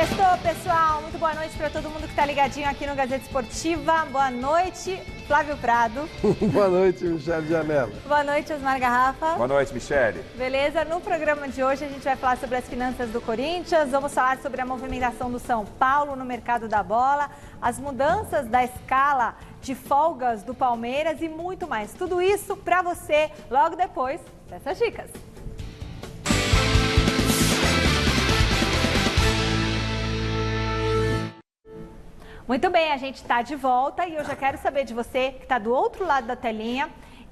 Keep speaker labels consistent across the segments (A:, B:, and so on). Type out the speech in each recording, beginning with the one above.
A: Sextou, pessoal. Muito boa noite para todo mundo que está ligadinho aqui no Gazeta Esportiva. Boa noite, Flávio Prado.
B: Boa noite, Michele Janela.
A: Boa noite, Osmar Garrafa.
C: Boa noite, Michele.
A: Beleza? No programa de hoje a gente vai falar sobre as finanças do Corinthians, vamos falar sobre a movimentação do São Paulo no mercado da bola, as mudanças da escala de folgas do Palmeiras e muito mais. Tudo isso para você logo depois dessas dicas. Muito bem, a gente está de volta e eu já quero saber de você que está do outro lado da telinha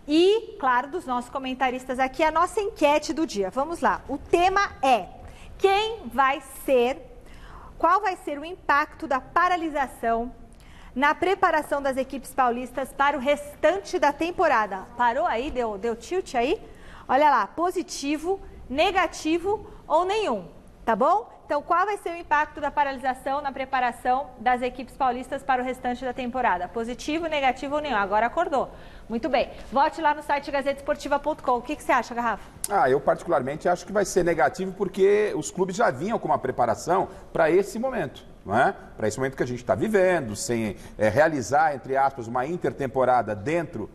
A: e, claro, dos nossos comentaristas aqui, a nossa enquete do dia. Vamos lá, o tema é qual vai ser o impacto da paralisação na preparação das equipes paulistas para o restante da temporada? Parou aí? Deu tilt aí? Olha lá, positivo, negativo ou nenhum, tá bom? Então, qual vai ser o impacto da paralisação na preparação das equipes paulistas para o restante da temporada? Positivo, negativo ou nenhum? Agora acordou. Muito bem. Vote lá no site gazetesportiva.com. O que você acha, Garrafa?
C: Eu particularmente acho que vai ser negativo porque os clubes já vinham com uma preparação para esse momento, não é? Para esse momento que a gente está vivendo, sem realizar, entre aspas, uma intertemporada dentro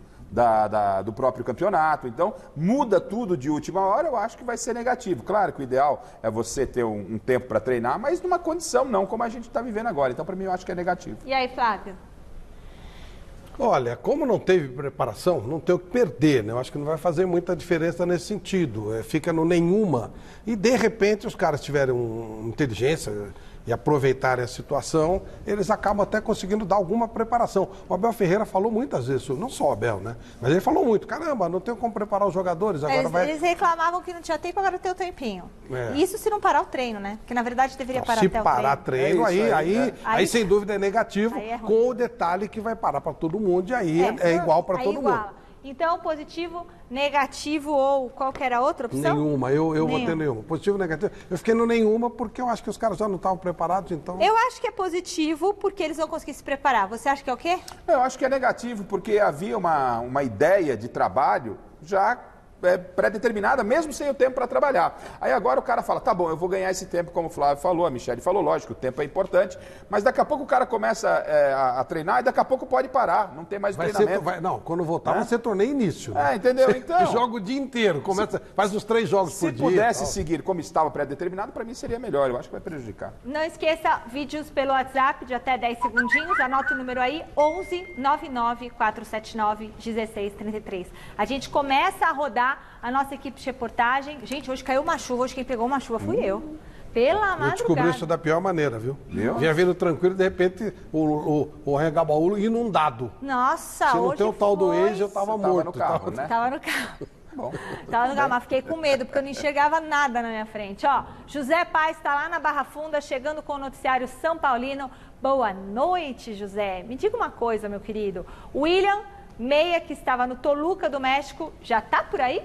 C: do próprio campeonato. Então, muda tudo de última hora, eu acho que vai ser negativo. Claro que o ideal é você ter um tempo para treinar, mas numa condição não como a gente está vivendo agora. Então, para mim, eu acho que é negativo.
A: E aí, Flávio?
B: Olha, como não teve preparação, não tem o que perder, né? Eu acho que não vai fazer muita diferença nesse sentido. Fica no nenhuma. E, de repente, os caras tiverem inteligência e aproveitarem a situação, eles acabam até conseguindo dar alguma preparação. O Abel Ferreira falou muitas vezes, não só o Abel, né? Mas ele falou muito, caramba, não tenho como preparar os jogadores, agora
A: eles reclamavam que não tinha tempo, agora tem o tempinho. Isso se não parar o treino, né? Porque na verdade deveria parar até o treino.
B: Se parar treino, aí sem dúvida é negativo, com o detalhe que vai parar para todo mundo e aí é igual para todo mundo.
A: Então, positivo, negativo ou qualquer outra opção?
B: Nenhuma, eu votei nenhuma. Positivo, negativo. Eu fiquei no nenhuma porque eu acho que os caras já não estavam preparados, então...
A: Eu acho que é positivo porque eles vão conseguir se preparar. Você acha que é o quê?
C: Eu acho que é negativo porque havia uma ideia de trabalho já pré-determinada, mesmo sem o tempo para trabalhar. Aí agora o cara fala, tá bom, eu vou ganhar esse tempo, como o Flávio falou, a Michele falou, lógico, o tempo é importante, mas daqui a pouco o cara começa a treinar e daqui a pouco pode parar, não tem mais treinamento.
B: Quando voltar vai ser torneio início. Né?
C: Entendeu? Então...
B: Joga o dia inteiro, faz os 3 jogos por dia.
C: Se pudesse seguir como estava pré-determinado, para mim seria melhor, eu acho que vai prejudicar.
A: Não esqueça, vídeos pelo WhatsApp de até 10 segundinhos, anota o número aí, 11 99 479 1633. A gente começa a rodar a nossa equipe de reportagem. Gente, hoje caiu uma chuva, hoje quem pegou uma chuva fui eu. Pela madrugada. Eu
B: descobri isso da pior maneira, viu? Vinha vindo tranquilo, de repente o Regabaú inundado.
A: Nossa,
B: se não
A: hoje
B: tem o tal do Waze, eu tava morto.
C: No carro, né?
A: Tava no carro. Bom, tava no carro, mas fiquei com medo, porque eu não enxergava nada na minha frente. Ó, José Paz está lá na Barra Funda, chegando com o noticiário São Paulino. Boa noite, José. Me diga uma coisa, meu querido. William, meia que estava no Toluca do México, já tá por aí?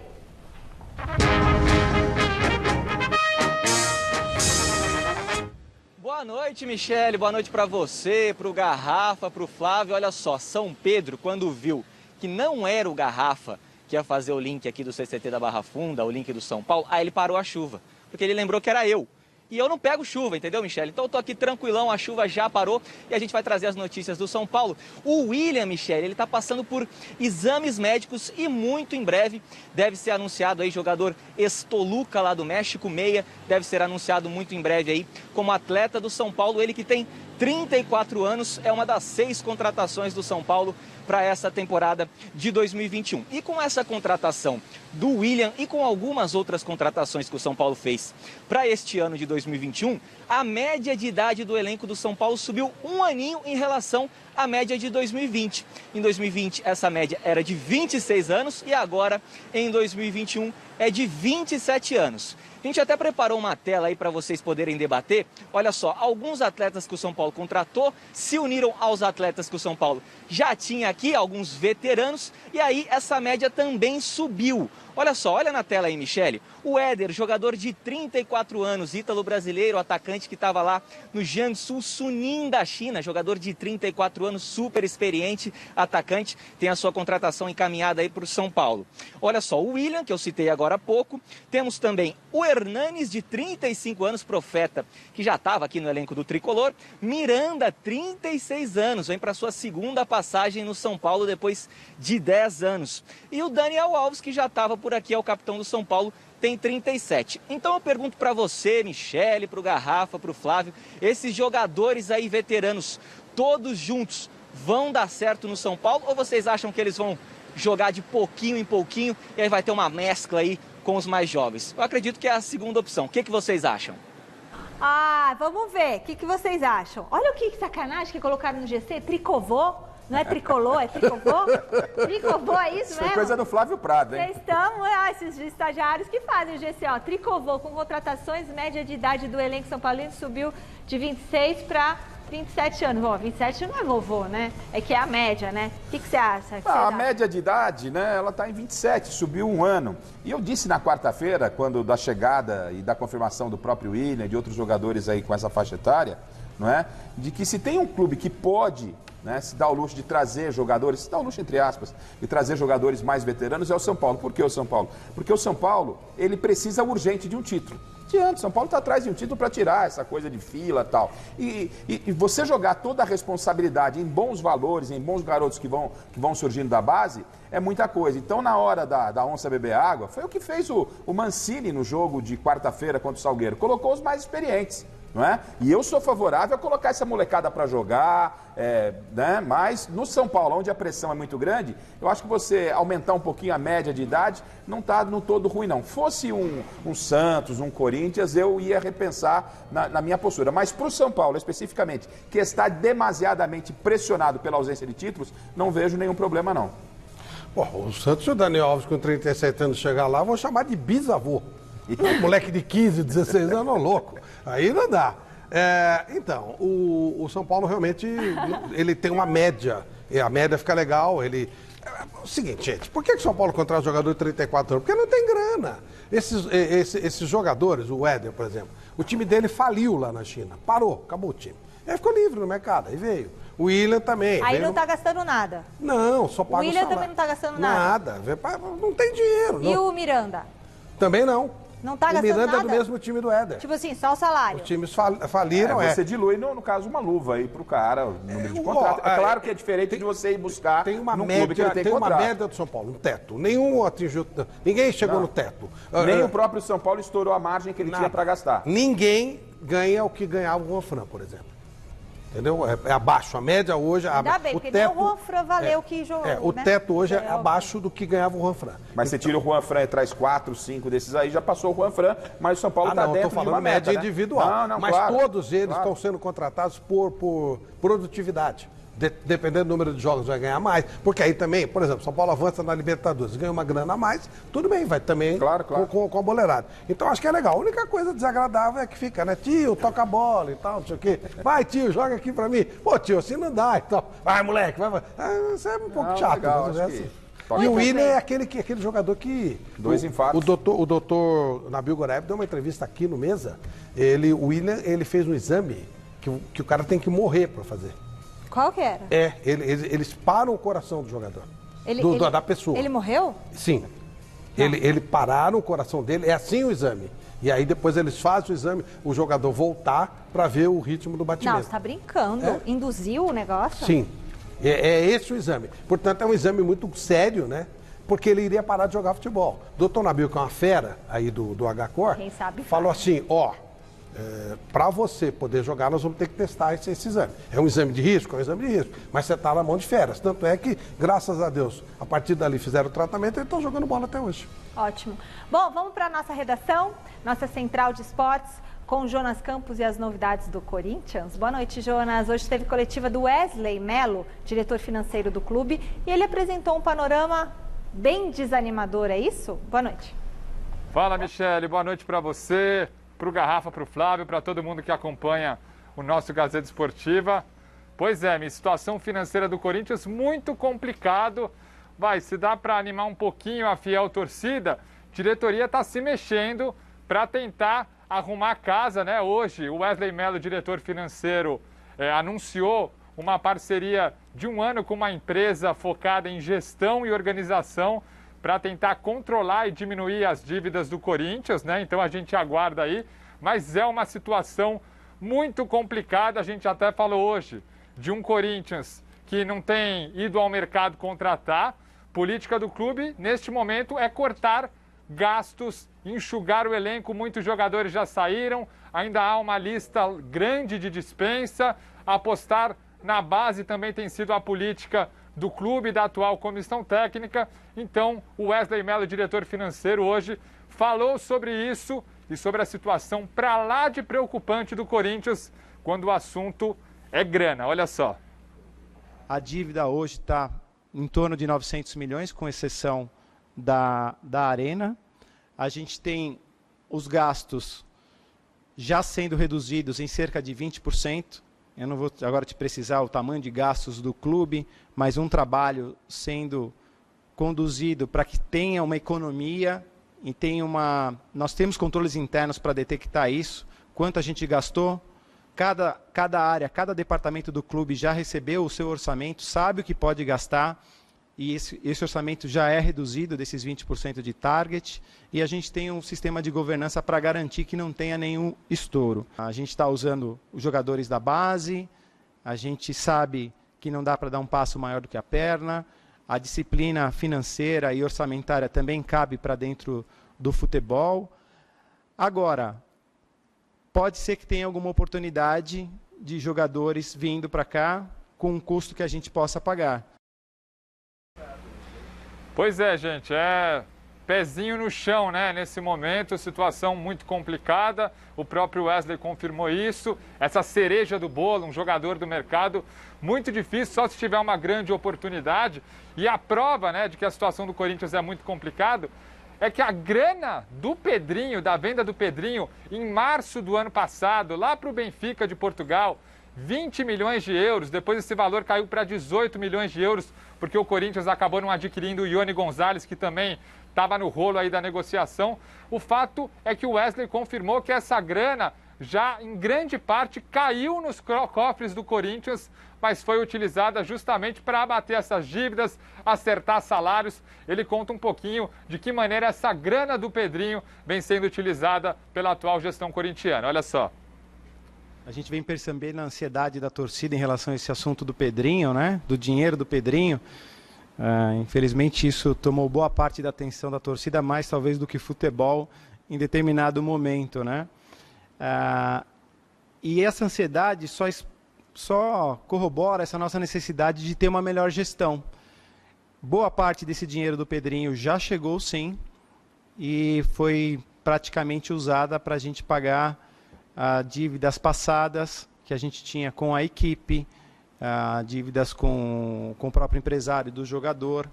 D: Boa noite, Michele. Boa noite para você, para o Garrafa, para o Flávio. Olha só, São Pedro, quando viu que não era o Garrafa que ia fazer o link aqui do CCT da Barra Funda, o link do São Paulo, aí ele parou a chuva, porque ele lembrou que era eu. E eu não pego chuva, entendeu, Michele? Então eu tô aqui tranquilão, a chuva já parou e a gente vai trazer as notícias do São Paulo. O William, Michele, ele tá passando por exames médicos e muito em breve deve ser anunciado aí, jogador ex-Toluca lá do México, meia, deve ser anunciado muito em breve aí como atleta do São Paulo, ele que tem 34 anos, é uma das 6 contratações do São Paulo para essa temporada de 2021. E com essa contratação do William e com algumas outras contratações que o São Paulo fez para este ano de 2021, a média de idade do elenco do São Paulo subiu um aninho em relação à média de 2020. Em 2020, essa média era de 26 anos e agora, em 2021, é de 27 anos. A gente até preparou uma tela aí para vocês poderem debater. Olha só, alguns atletas que o São Paulo contratou se uniram aos atletas que o São Paulo já tinha aqui, alguns veteranos, e aí essa média também subiu. Olha só, olha na tela aí, Michele. O Éder, jogador de 34 anos, ítalo-brasileiro, atacante que estava lá no Jiangsu Suning da China, jogador de 34 anos, super experiente, atacante, tem a sua contratação encaminhada aí para o São Paulo. Olha só, o William, que eu citei agora há pouco, temos também o Hernanes, de 35 anos, profeta, que já estava aqui no elenco do Tricolor. Miranda, 36 anos, vem para sua segunda passagem no São Paulo depois de 10 anos. E o Daniel Alves, que já estava por aqui, é o capitão do São Paulo, tem 37. Então eu pergunto para você, Michele, para o Garrafa, para o Flávio, esses jogadores aí veteranos, todos juntos, vão dar certo no São Paulo ou vocês acham que eles vão jogar de pouquinho em pouquinho e aí vai ter uma mescla aí com os mais jovens? Eu acredito que é a segunda opção. O que vocês acham?
A: Ah, vamos ver. O que vocês acham? Olha o que sacanagem que colocaram no GC. Tricovô. Não é tricolor, é tricovô? Tricovô, é isso mesmo?
C: Foi coisa do Flávio Prado, hein?
A: Vocês estão, esses estagiários que fazem o GC, ó. Tricovô, com contratações, média de idade do elenco São Paulino subiu de 26 para 27 anos. Bom, 27 não é vovô, né? É que é a média, né? O que você acha?
C: A média de idade, né, ela está em 27, subiu um ano. E eu disse na quarta-feira, quando da chegada e da confirmação do próprio William e de outros jogadores aí com essa faixa etária, não é? De que se tem um clube que pode, né, se dá o luxo de trazer jogadores, se dá o luxo entre aspas, de trazer jogadores mais veteranos, é o São Paulo. Por que o São Paulo? Porque o São Paulo, ele precisa urgente de um título. O São Paulo está atrás de um título para tirar essa coisa de fila e tal. E você jogar toda a responsabilidade em bons valores, em bons garotos que vão surgindo da base, é muita coisa. Então, na hora da onça beber água, foi o que fez o Mancini no jogo de quarta-feira contra o Salgueiro. Colocou os mais experientes. Não é? E eu sou favorável a colocar essa molecada para jogar, né? Mas no São Paulo, onde a pressão é muito grande, eu acho que você aumentar um pouquinho a média de idade não está no todo ruim, não. Fosse um Santos, um Corinthians, eu ia repensar na minha postura. Mas para o São Paulo, especificamente, que está demasiadamente pressionado pela ausência de títulos, não vejo nenhum problema, não.
B: Bom, o Santos e o Daniel Alves, com 37 anos, chegar lá, vão chamar de bisavô. Um moleque de 15, 16 anos, louco. Aí não dá. Então, o São Paulo realmente ele tem uma média. E a média fica legal. O seguinte, gente, por que o São Paulo contrata um jogador de 34 anos? Porque não tem grana. Esses jogadores, o Éder, por exemplo, o time dele faliu lá na China. Parou, acabou o time. Aí ficou livre no mercado, aí veio. O William também.
A: Aí não está gastando nada.
B: Não, só paga o
A: William
B: salário.
A: também não está gastando nada.
B: Nada. Não tem dinheiro.
A: E
B: não.
A: o Miranda?
B: Também não.
A: Não tá gastando
B: nada? O Miranda
A: nada?
B: é do mesmo time do Éder.
A: Tipo assim, só o salário.
B: Os times faliram,
C: Você dilui, no caso, uma luva aí pro cara, o número de contrato. É claro que é diferente de você ir buscar
B: tem uma
C: num
B: média,
C: clube que ele tem
B: uma
C: contrato.
B: média do São Paulo, um teto. Nenhum atingiu, ninguém chegou no teto.
C: Nem o próprio São Paulo estourou a margem que ele tinha para gastar.
B: Ninguém ganha o que ganhava o Juan Fran, por exemplo. Entendeu? É abaixo. A média hoje...
A: Ainda bem, porque nem o Juan Fran valeu o que jogou.
B: O teto hoje é abaixo do que ganhava o Juan Fran.
C: Mas você tira o Juan Fran e traz 4, 5 desses aí, já passou o Juan Fran, mas o São Paulo está dentro
B: eu tô falando
C: de uma
B: média
C: meta,
B: individual.
C: Né?
B: Mas
C: claro,
B: todos eles estão sendo contratados por produtividade. Dependendo do número de jogos, vai ganhar mais. Porque aí também, por exemplo, São Paulo avança na Libertadores, ganha uma grana a mais, tudo bem, vai também
C: claro.
B: Com a boleirada. Então acho que é legal. A única coisa desagradável é que fica, né? Tio, toca a bola e tal, não sei o quê. Vai, tio, joga aqui pra mim. Pô, tio, assim não dá e tal. Vai, moleque, vai. Isso é um pouco chato.
C: Legal,
B: mas
C: assim.
B: E o William é aquele jogador que...
C: Dois infartos.
B: O doutor Nabil Goreb deu uma entrevista aqui no Mesa. O William, ele fez um exame que o cara tem que morrer pra fazer.
A: Qual que era?
B: Eles param o coração do jogador, da pessoa.
A: Ele morreu?
B: Sim. Ele pararam o coração dele, é assim o exame. E aí depois eles fazem o exame, o jogador voltar para ver o ritmo do batimento.
A: Não, você está brincando. Induziu o negócio?
B: Sim. É esse o exame. Portanto, é um exame muito sério, né? Porque ele iria parar de jogar futebol. Doutor Nabil, que é uma fera aí do H-Cor, falou assim, para você poder jogar, nós vamos ter que testar esse exame. É um exame de risco? É um exame de risco. Mas você está na mão de feras. Tanto é que, graças a Deus, a partir dali fizeram o tratamento e estão jogando bola até hoje.
A: Ótimo. Bom, vamos para a nossa redação, nossa central de esportes, com o Jonas Campos e as novidades do Corinthians. Boa noite, Jonas. Hoje teve coletiva do Wesley Melo, diretor financeiro do clube, e ele apresentou um panorama bem desanimador, é isso? Boa noite.
E: Fala, Michele. Boa noite para você, para o Garrafa, para o Flávio, para todo mundo que acompanha o nosso Gazeta Esportiva. Pois é, minha situação financeira do Corinthians muito complicado. Se dá para animar um pouquinho a fiel torcida, diretoria está se mexendo para tentar arrumar a casa, né? Hoje, o Wesley Mello, diretor financeiro, anunciou uma parceria de 1 ano com uma empresa focada em gestão e organização para tentar controlar e diminuir as dívidas do Corinthians, né? Então a gente aguarda aí, mas é uma situação muito complicada. A gente até falou hoje de um Corinthians que não tem ido ao mercado contratar. Política do clube, neste momento, é cortar gastos, enxugar o elenco. Muitos jogadores já saíram, ainda há uma lista grande de dispensa. Apostar na base também tem sido a política do clube, da atual comissão técnica. Então, o Wesley Mello, diretor financeiro, hoje falou sobre isso e sobre a situação para lá de preocupante do Corinthians quando o assunto é grana. Olha só.
F: A dívida hoje está em torno de 900 milhões, com exceção da Arena. A gente tem os gastos já sendo reduzidos em cerca de 20%. Eu não vou agora te precisar o tamanho de gastos do clube, mas um trabalho sendo conduzido para que tenha uma economia e tenha nós temos controles internos para detectar isso, quanto a gente gastou. Cada área, cada departamento do clube já recebeu o seu orçamento, sabe o que pode gastar, e esse orçamento já é reduzido desses 20% de target, e a gente tem um sistema de governança para garantir que não tenha nenhum estouro. A gente está usando os jogadores da base, a gente sabe que não dá para dar um passo maior do que a perna, a disciplina financeira e orçamentária também cabe para dentro do futebol. Agora, pode ser que tenha alguma oportunidade de jogadores vindo para cá com um custo que a gente possa pagar.
E: Pois é, gente, pezinho no chão, né? Nesse momento, situação muito complicada. O próprio Wesley confirmou isso. Essa cereja do bolo, um jogador do mercado, muito difícil, só se tiver uma grande oportunidade. E a prova, né, de que a situação do Corinthians é muito complicada é que a grana do Pedrinho, da venda do Pedrinho, em março do ano passado, lá para o Benfica de Portugal, 20 milhões de euros, depois esse valor caiu para 18 milhões de euros, porque o Corinthians acabou não adquirindo o Ione Gonzalez, que também estava no rolo aí da negociação. O fato é que o Wesley confirmou que essa grana já, em grande parte, caiu nos cofres do Corinthians, mas foi utilizada justamente para abater essas dívidas, acertar salários. Ele conta um pouquinho de que maneira essa grana do Pedrinho vem sendo utilizada pela atual gestão corintiana. Olha só.
F: A gente vem percebendo a ansiedade da torcida em relação a esse assunto do Pedrinho, né? Do dinheiro do Pedrinho. Infelizmente isso tomou boa parte da atenção da torcida, mais talvez do que futebol em determinado momento, né? E essa ansiedade só corrobora essa nossa necessidade de ter uma melhor gestão. Boa parte desse dinheiro do Pedrinho já chegou, sim, e foi praticamente usada para a gente pagar dívidas passadas que a gente tinha com a equipe, dívidas com o próprio empresário do jogador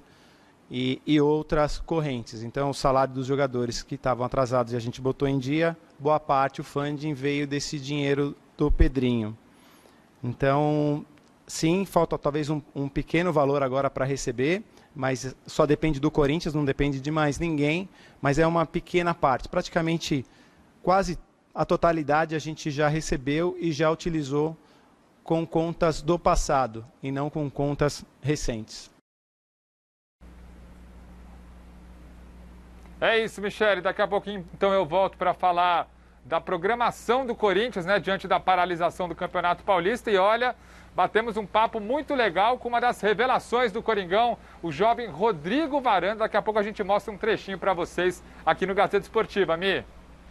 F: e outras correntes. Então, o salário dos jogadores que estavam atrasados e a gente botou em dia, boa parte, o funding veio desse dinheiro do Pedrinho. Então, sim, falta talvez um pequeno valor agora para receber, mas só depende do Corinthians, não depende de mais ninguém, mas é uma pequena parte. Praticamente quase a totalidade a gente já recebeu e já utilizou com contas do passado e não com contas recentes.
E: É isso, Michele. Daqui a pouquinho, então, eu volto para falar da programação do Corinthians, né, diante da paralisação do Campeonato Paulista. E olha, batemos um papo muito legal com uma das revelações do Coringão, o jovem Rodrigo Varanda. Daqui a pouco a gente mostra um trechinho para vocês aqui no Gazeta Esportiva, Mi.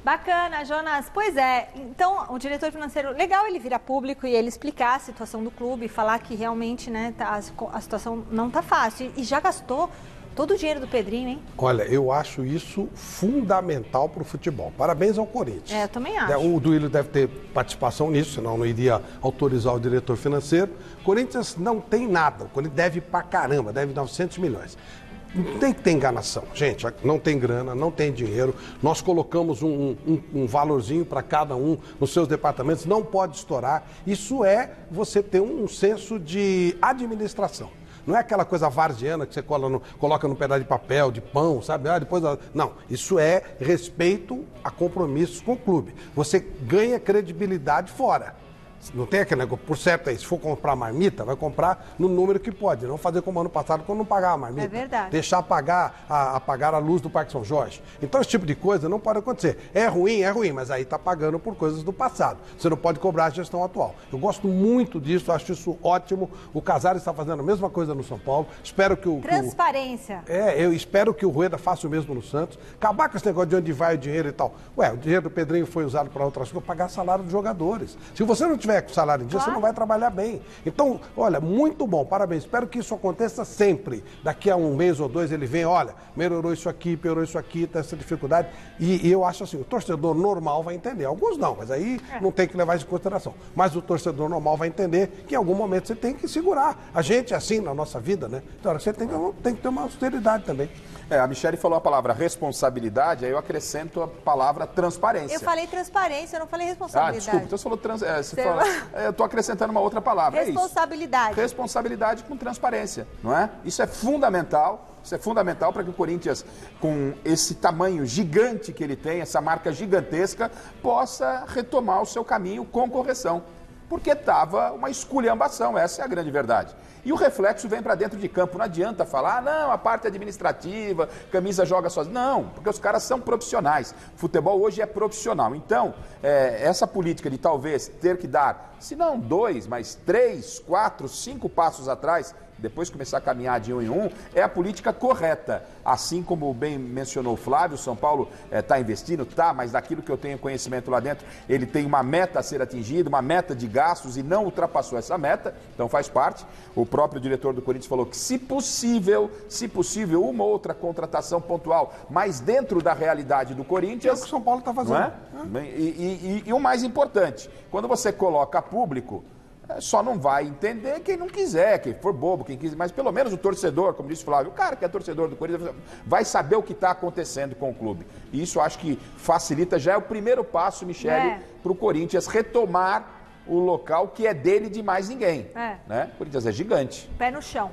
A: Bacana, Jonas. Pois é, então o diretor financeiro, legal ele vir a público e ele explicar a situação do clube, falar que realmente, né, a situação não tá fácil. E já gastou todo o dinheiro do Pedrinho, hein?
B: Olha, eu acho isso fundamental para o futebol. Parabéns ao Corinthians.
A: Eu também acho.
B: O Duílio deve ter participação nisso, senão não iria autorizar o diretor financeiro. O Corinthians não tem nada, o Corinthians deve pra caramba, deve 900 milhões. Não tem que ter enganação. Gente, não tem grana, não tem dinheiro. Nós colocamos um valorzinho para cada um nos seus departamentos, não pode estourar. Isso é você ter um senso de administração. Não é aquela coisa varziana que você coloca num pedaço de papel, de pão, sabe? Depois... Não, isso é respeito a compromissos com o clube. Você ganha credibilidade fora. Não tem aquele negócio, por certo aí, se for comprar marmita, vai comprar no número que pode, não fazer como ano passado quando não pagar a marmita.
A: É verdade.
B: Deixar apagar a luz do Parque São Jorge. Então esse tipo de coisa não pode acontecer. É ruim, mas aí está pagando por coisas do passado. Você não pode cobrar a gestão atual. Eu gosto muito disso, acho isso ótimo. O Casares está fazendo a mesma coisa no São Paulo. Espero que
A: Transparência.
B: eu espero que o Rueda faça o mesmo no Santos. Acabar com esse negócio de onde vai o dinheiro e tal. O dinheiro do Pedrinho foi usado para outras coisas, pagar salário dos jogadores. Se você não tiver com salário em dia, você não vai trabalhar bem. Então, olha, muito bom, parabéns. Espero que isso aconteça sempre. Daqui a um mês ou dois ele vem, olha, melhorou isso aqui, piorou isso aqui, tem essa dificuldade. E eu acho assim, o torcedor normal vai entender. Alguns não, mas aí não tem que levar isso em consideração. Mas o torcedor normal vai entender que em algum momento você tem que segurar. A gente é assim na nossa vida, né? Então, você tem que ter uma austeridade também.
C: A Michele falou a palavra responsabilidade, aí eu acrescento a palavra transparência.
A: Eu falei transparência, eu não falei responsabilidade.
C: Desculpa, então você falou eu estou acrescentando uma outra palavra.
A: Responsabilidade.
C: É isso. Responsabilidade com transparência, não é? Isso é fundamental. Isso é fundamental para que o Corinthians, com esse tamanho gigante que ele tem, essa marca gigantesca, possa retomar o seu caminho com correção. Porque estava uma esculhambação, essa é a grande verdade. E o reflexo vem para dentro de campo. Não adianta falar, não, a parte administrativa, camisa joga sozinho. Não, porque os caras são profissionais. Futebol hoje é profissional. Então, essa política de talvez ter que dar, se não 2, mas 3, 4, 5 passos atrás, depois começar a caminhar de um em um, é a política correta. Assim como bem mencionou o Flávio, o São Paulo está investindo, mas daquilo que eu tenho conhecimento lá dentro, ele tem uma meta a ser atingida, uma meta de gastos e não ultrapassou essa meta, então faz parte. O próprio diretor do Corinthians falou que, se possível, uma outra contratação pontual, mas dentro da realidade do Corinthians...
B: É o que o São Paulo está fazendo.
C: Não é? E o mais importante, quando você coloca público, só não vai entender quem não quiser, quem for bobo, quem quiser, mas pelo menos o torcedor, como disse o Flávio, o cara que é torcedor do Corinthians vai saber o que está acontecendo com o clube. E isso acho que facilita, já é o primeiro passo, Michele, para o Corinthians retomar o local que é dele de mais ninguém. Né? O Corinthians é gigante.
A: Pé no chão.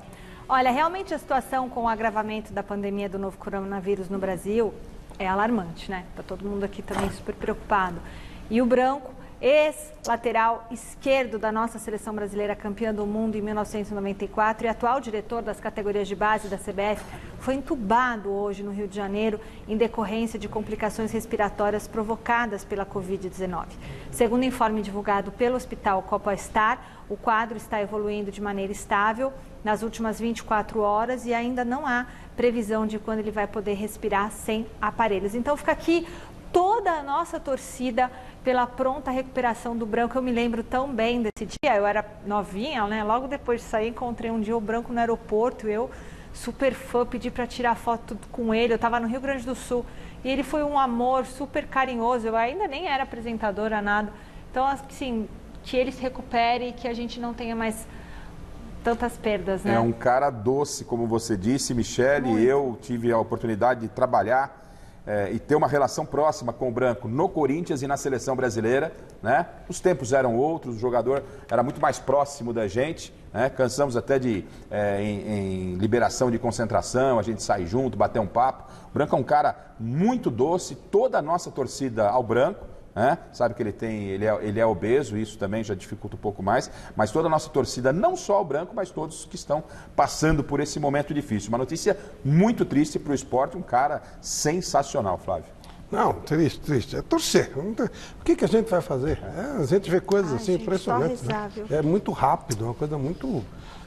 A: Olha, realmente a situação com o agravamento da pandemia do novo coronavírus no Brasil é alarmante, né? Tá todo mundo aqui também super preocupado. E o Branco, ex-lateral esquerdo da nossa seleção brasileira, campeã do mundo em 1994 e atual diretor das categorias de base da CBF, foi entubado hoje no Rio de Janeiro em decorrência de complicações respiratórias provocadas pela Covid-19. Segundo o informe divulgado pelo Hospital Copa Star, o quadro está evoluindo de maneira estável nas últimas 24 horas e ainda não há previsão de quando ele vai poder respirar sem aparelhos. Então fica aqui toda a nossa torcida pela pronta recuperação do Branco. Eu me lembro tão bem desse dia, eu era novinha, né? Logo depois de sair, encontrei um dia o Branco no aeroporto, eu, super fã, pedi para tirar foto com ele, eu estava no Rio Grande do Sul, e ele foi um amor super carinhoso, eu ainda nem era apresentadora, nada. Então, assim, que ele se recupere e que a gente não tenha mais tantas perdas, né?
C: É um cara doce, como você disse, Michele, eu tive a oportunidade de trabalhar e ter uma relação próxima com o Branco no Corinthians e na seleção brasileira, né? Os tempos eram outros, o jogador era muito mais próximo da gente, né? Cansamos até de, em liberação de concentração, a gente sai junto, bater um papo. O Branco é um cara muito doce, toda a nossa torcida ao Branco, né? Sabe que ele é obeso, isso também já dificulta um pouco mais, mas toda a nossa torcida, não só o Branco, mas todos que estão passando por esse momento difícil. Uma notícia muito triste para o esporte, um cara sensacional, Flávio.
B: Não, triste. É torcer. O que a gente vai fazer? A gente vê coisas assim impressionantes. Né? É muito rápido, uma coisa muito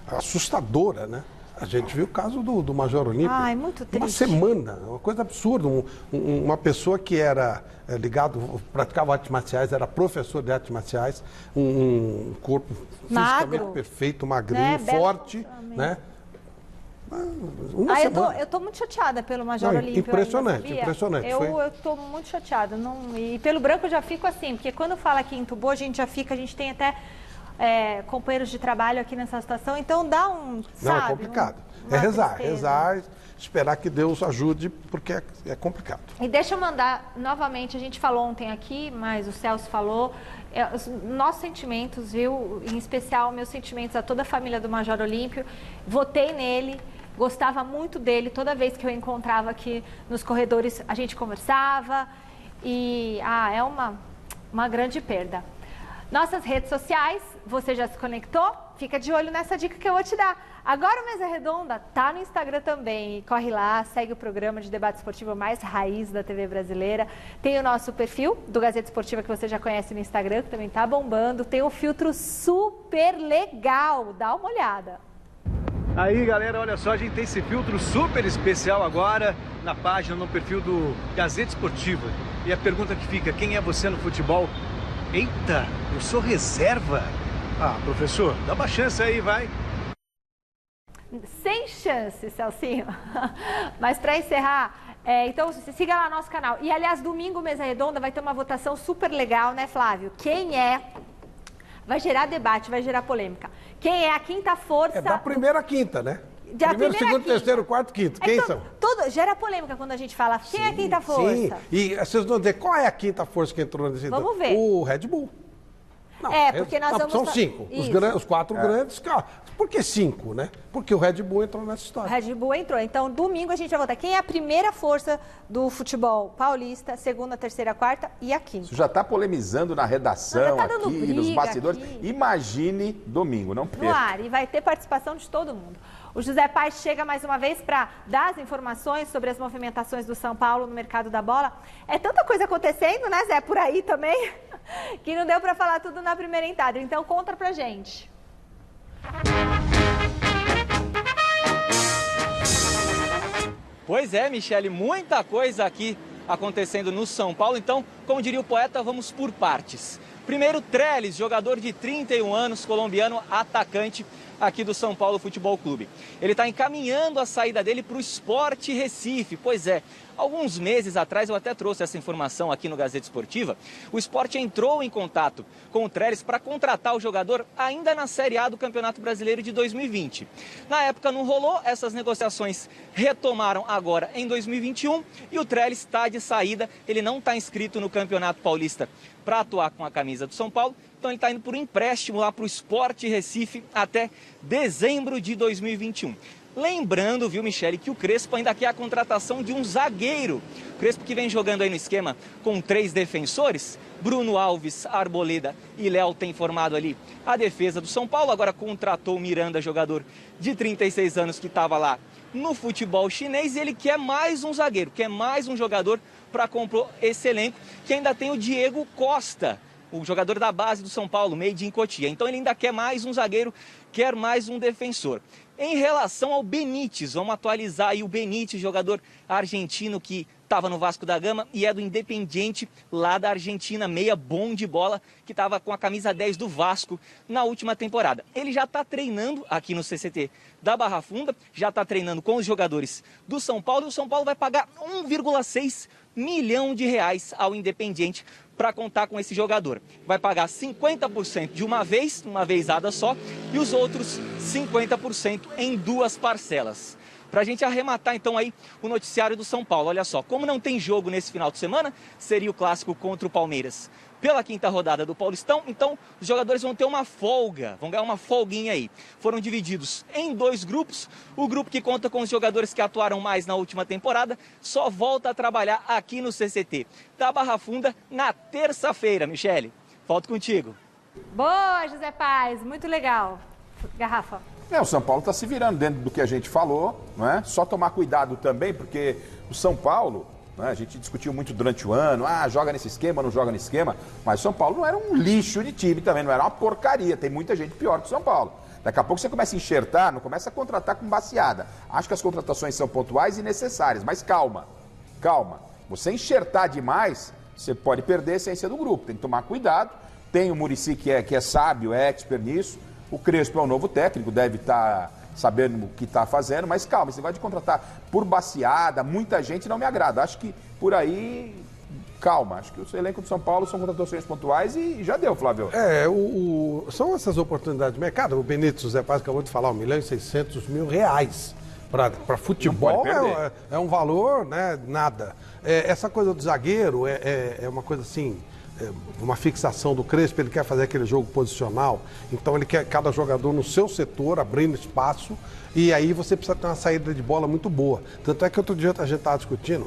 B: assustadora, né? A gente viu o caso do Major Olímpio.
A: Ai, muito triste.
B: Uma semana, uma coisa absurda. Uma pessoa que era ligado, praticava artes marciais, era professor de artes marciais, um corpo fisicamente perfeito, magrinho, forte, né?
A: Eu tô muito chateada pelo Major Olímpio.
B: Impressionante.
A: Eu tô muito chateada. E pelo Branco eu já fico assim, porque quando fala que entubou, a gente tem até companheiros de trabalho aqui nessa situação, então dá um,
B: Não, é complicado. É rezar, esperar que Deus ajude, porque é complicado.
A: E deixa eu mandar, novamente, a gente falou ontem aqui, mas o Celso falou, os nossos sentimentos, viu? Em especial, meus sentimentos a toda a família do Major Olímpio. Votei nele, gostava muito dele, toda vez que eu encontrava aqui nos corredores, a gente conversava e é uma grande perda. Nossas redes sociais, você já se conectou? Fica de olho nessa dica que eu vou te dar. Agora o Mesa Redonda tá no Instagram também. Corre lá, segue o programa de debate esportivo mais raiz da TV brasileira. Tem o nosso perfil do Gazeta Esportiva, que você já conhece no Instagram, que também tá bombando. Tem um filtro super legal, dá uma olhada.
G: Aí, galera, olha só, a gente tem esse filtro super especial agora na página, no perfil do Gazeta Esportiva. E a pergunta que fica, quem é você no futebol? Eita, eu sou reserva? Ah, professor, dá uma chance aí, vai.
A: Sem chance, Celcinho. Mas para encerrar, então siga lá nosso canal. E aliás, domingo, Mesa Redonda, vai ter uma votação super legal, né, Flávio? Quem é? Vai gerar debate, vai gerar polêmica. Quem é a quinta força?
B: É da primeira à quinta, né?
A: Primeiro,
B: segundo, terceiro, quarto, quinto. Quem são?
A: Gera polêmica quando a gente fala quem é a quinta força.
B: Sim, e vocês vão dizer qual é a quinta força que entrou nesse...
A: Vamos ver.
B: O Red Bull. Não,
A: porque nós vamos...
B: São 5. Os 4 grandes... Por que 5, né? Porque o Red Bull entrou nessa história.
A: O Red Bull entrou. Então, domingo a gente vai votar quem é a primeira força do futebol paulista, segunda, terceira, quarta e a quinta.
C: Isso já está polemizando na redação, aqui, nos bastidores. Aqui. Imagine domingo, não perca.
A: No ar, e vai ter participação de todo mundo. O José Paes chega mais uma vez para dar as informações sobre as movimentações do São Paulo no mercado da bola. É tanta coisa acontecendo, né, Zé, por aí também, que não deu para falar tudo na primeira entrada. Então, conta pra gente.
D: Pois é, Michele, muita coisa aqui acontecendo no São Paulo. Então, como diria o poeta, vamos por partes. Primeiro, Trellis, jogador de 31 anos, colombiano, atacante aqui do São Paulo Futebol Clube. Ele está encaminhando a saída dele para o Sport Recife. Pois é, alguns meses atrás eu até trouxe essa informação aqui no Gazeta Esportiva. O Sport entrou em contato com o Trellis para contratar o jogador ainda na Série A do Campeonato Brasileiro de 2020. Na época não rolou, essas negociações retomaram agora em 2021 e o Trellis está de saída. Ele não está inscrito no Campeonato Paulista para atuar com a camisa do São Paulo. Então ele está indo por um empréstimo lá para o Sport Recife até dezembro de 2021. Lembrando, viu, Michele, que o Crespo ainda quer a contratação de um zagueiro. O Crespo que vem jogando aí no esquema com 3 defensores. Bruno Alves, Arboleda e Léo tem formado ali a defesa do São Paulo. Agora contratou o Miranda, jogador de 36 anos que estava lá no futebol chinês. E ele quer mais um zagueiro, quer mais um jogador para compor esse elenco, que ainda tem o Diego Costa, o jogador da base do São Paulo, made in Cotia. Então ele ainda quer mais um zagueiro, quer mais um defensor. Em relação ao Benítez, vamos atualizar aí o Benítez, jogador argentino que estava no Vasco da Gama e é do Independiente lá da Argentina, meia bom de bola, que estava com a camisa 10 do Vasco na última temporada. Ele já está treinando aqui no CCT da Barra Funda, já está treinando com os jogadores do São Paulo e o São Paulo vai pagar 1,6 milhão de reais ao Independiente para contar com esse jogador. Vai pagar 50% de uma vezada só, e os outros 50% em 2 parcelas. Para a gente arrematar então aí o noticiário do São Paulo, olha só, como não tem jogo nesse final de semana, seria o clássico contra o Palmeiras pela 5ª rodada do Paulistão, então os jogadores vão ter uma folga, vão ganhar uma folguinha aí. Foram divididos em 2 grupos, o grupo que conta com os jogadores que atuaram mais na última temporada só volta a trabalhar aqui no CCT da Barra Funda na terça-feira. Michele, volto contigo.
A: Boa, José Paes, muito legal. Garrafa.
C: O São Paulo está se virando dentro do que a gente falou, não é? Só tomar cuidado também, porque o São Paulo, né, a gente discutiu muito durante o ano, joga nesse esquema, não joga nesse esquema, mas o São Paulo não era um lixo de time também, não era uma porcaria, tem muita gente pior que o São Paulo. Daqui a pouco você começa a enxertar, não começa a contratar com baseada. Acho que as contratações são pontuais e necessárias, mas calma, calma. Você enxertar demais, você pode perder a essência do grupo, tem que tomar cuidado. Tem o Muricy que é sábio, é expert nisso. O Crespo é um novo técnico, deve estar sabendo o que está fazendo, mas calma, esse negócio de contratar por baseada, muita gente não me agrada. Acho que por aí calma. Acho que o elenco do São Paulo são contratações pontuais e já deu, Flávio.
B: São essas oportunidades de mercado. O Benito José Paz acabou de falar, R$1.600.000 para futebol é um valor, né, nada. Essa coisa do zagueiro é uma coisa assim, uma fixação do Crespo, ele quer fazer aquele jogo posicional, então ele quer cada jogador no seu setor, abrindo espaço, e aí você precisa ter uma saída de bola muito boa. Tanto é que outro dia a gente estava discutindo,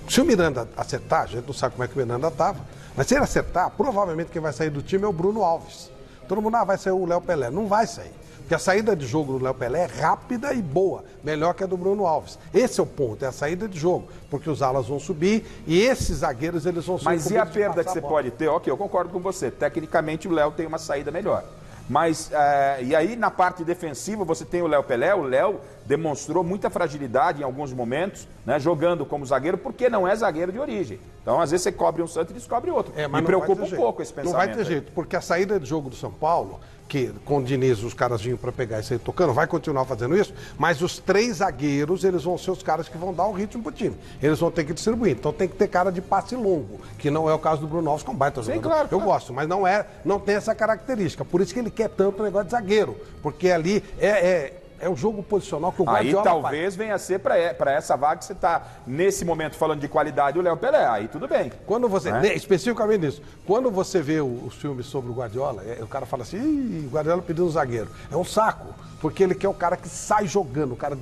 B: se o Miranda acertar, a gente não sabe como é que o Miranda estava, mas se ele acertar, provavelmente quem vai sair do time é o Bruno Alves. Todo mundo, vai sair o Léo Pelé. Não vai sair. Porque a saída de jogo do Léo Pelé é rápida e boa, melhor que a do Bruno Alves. Esse é o ponto, é a saída de jogo, porque os alas vão subir e esses zagueiros eles vão ser...
C: Mas e a perda que você pode ter? Ok, eu concordo com você. Tecnicamente o Léo tem uma saída melhor. Mas, e aí na parte defensiva você tem o Léo Pelé. O Léo demonstrou muita fragilidade em alguns momentos, né, jogando como zagueiro, porque não é zagueiro de origem. Então, às vezes você cobre um santo e descobre outro. Me preocupa um pouco esse pensamento.
B: Não vai ter jeito, porque a saída de jogo do São Paulo, que com o Diniz os caras vinham para pegar e sair tocando, vai continuar fazendo isso, mas os 3 zagueiros, eles vão ser os caras que vão dar o ritmo pro time. Eles vão ter que distribuir. Então tem que ter cara de passe longo, que não é o caso do Bruno Alves, com baita jogador.
C: Claro,
B: eu gosto, mas não tem essa característica. Por isso que ele quer tanto o negócio de zagueiro, porque ali é o jogo posicional que o Guardiola
C: aí talvez venha a ser para essa vaga que você está, nesse momento, falando de qualidade, o Léo Pelé. Aí tudo bem.
B: Quando você, especificamente nisso, quando você vê os filmes sobre o Guardiola, o cara fala assim, o Guardiola pediu um zagueiro. É um saco, porque ele quer o cara que sai jogando, o cara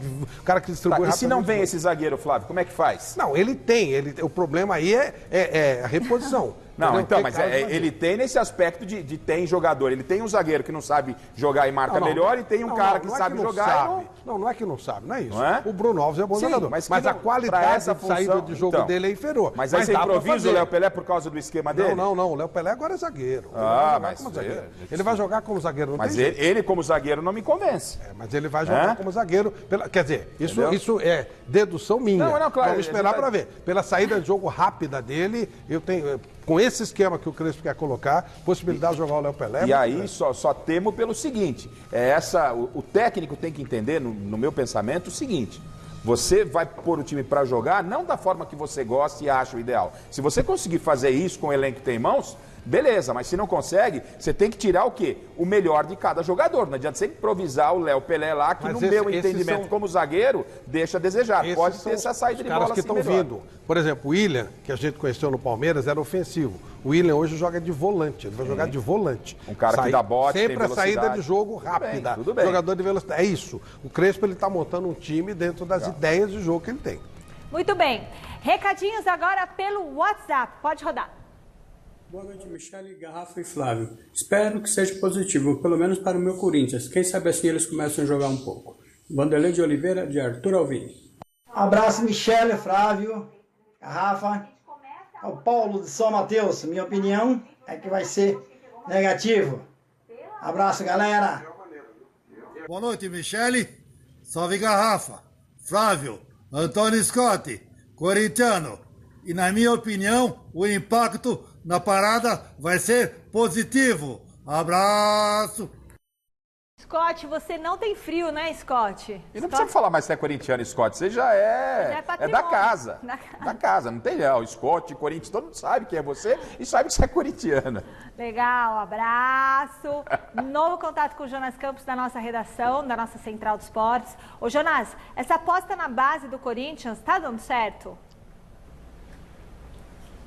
B: que distribui
C: rapidamente. E se não vem esse zagueiro, Flávio, como é que faz?
B: Não, ele tem. O problema aí é a reposição.
C: Não, então, mas ele tem nesse aspecto de tem jogador. Ele tem um zagueiro que não sabe jogar e marca melhor e tem um cara que sabe jogar.
B: Não é que não sabe, não é isso.
C: Não é?
B: O Bruno Alves é bom jogador. Mas a qualidade de saída de jogo dele é inferior.
C: Mas aí você improvisa o Léo Pelé por causa do esquema dele?
B: Não. O Léo Pelé agora é zagueiro. Ele vai jogar como zagueiro.
C: Mas ele como zagueiro não me convence.
B: Mas ele vai jogar como zagueiro. Quer dizer, isso é dedução minha.
C: Não, claro.
B: Vamos esperar para ver. Pela saída de jogo rápida dele, eu tenho... Com esse esquema que o Crespo quer colocar, possibilidade de jogar o Léo Pelé.
C: E aí só temo pelo seguinte, o técnico tem que entender, no meu pensamento, o seguinte: você vai pôr o time para jogar não da forma que você gosta e acha o ideal. Se você conseguir fazer isso com o elenco que tem em mãos, beleza, mas se não consegue, você tem que tirar o quê? O melhor de cada jogador. Não adianta você improvisar o Léo Pelé lá, que no meu entendimento como zagueiro, deixa a desejar. Pode ter essa saída de bola assim
B: que estão vindo. Por exemplo, o William, que a gente conheceu no Palmeiras, era ofensivo. O William hoje joga de volante, ele vai jogar de volante.
C: Um cara que dá bote,
B: sempre a saída de jogo rápida.
C: Tudo bem.
B: Jogador de velocidade. É isso. O Crespo ele está montando um time dentro das ideias de jogo que ele tem.
A: Muito bem. Recadinhos agora pelo WhatsApp. Pode rodar.
H: Boa noite, Michele, Garrafa e Flávio. Espero que seja positivo, pelo menos para o meu Corinthians. Quem sabe assim eles começam a jogar um pouco. Vanderlei de Oliveira, de Arthur Alvim.
I: Abraço, Michele, Flávio, Garrafa. O Paulo de São Mateus. Minha opinião é que vai ser negativo. Abraço, galera.
J: Boa noite, Michele. Salve, Garrafa. Flávio, Antônio Scott, corintiano. E na minha opinião, o impacto na parada vai ser positivo. Abraço!
A: Scott, você não tem frio, né, Scott?
C: E não precisa falar mais se é corintiano, Scott. Você já é da casa. Da casa, não tem não. Scott, Corinthians, todo mundo sabe quem é você e sabe que você é corintiana.
A: Legal, abraço. Novo contato com o Jonas Campos da nossa redação, da nossa Central de Esportes. Ô, Jonas, essa aposta na base do Corinthians tá dando certo?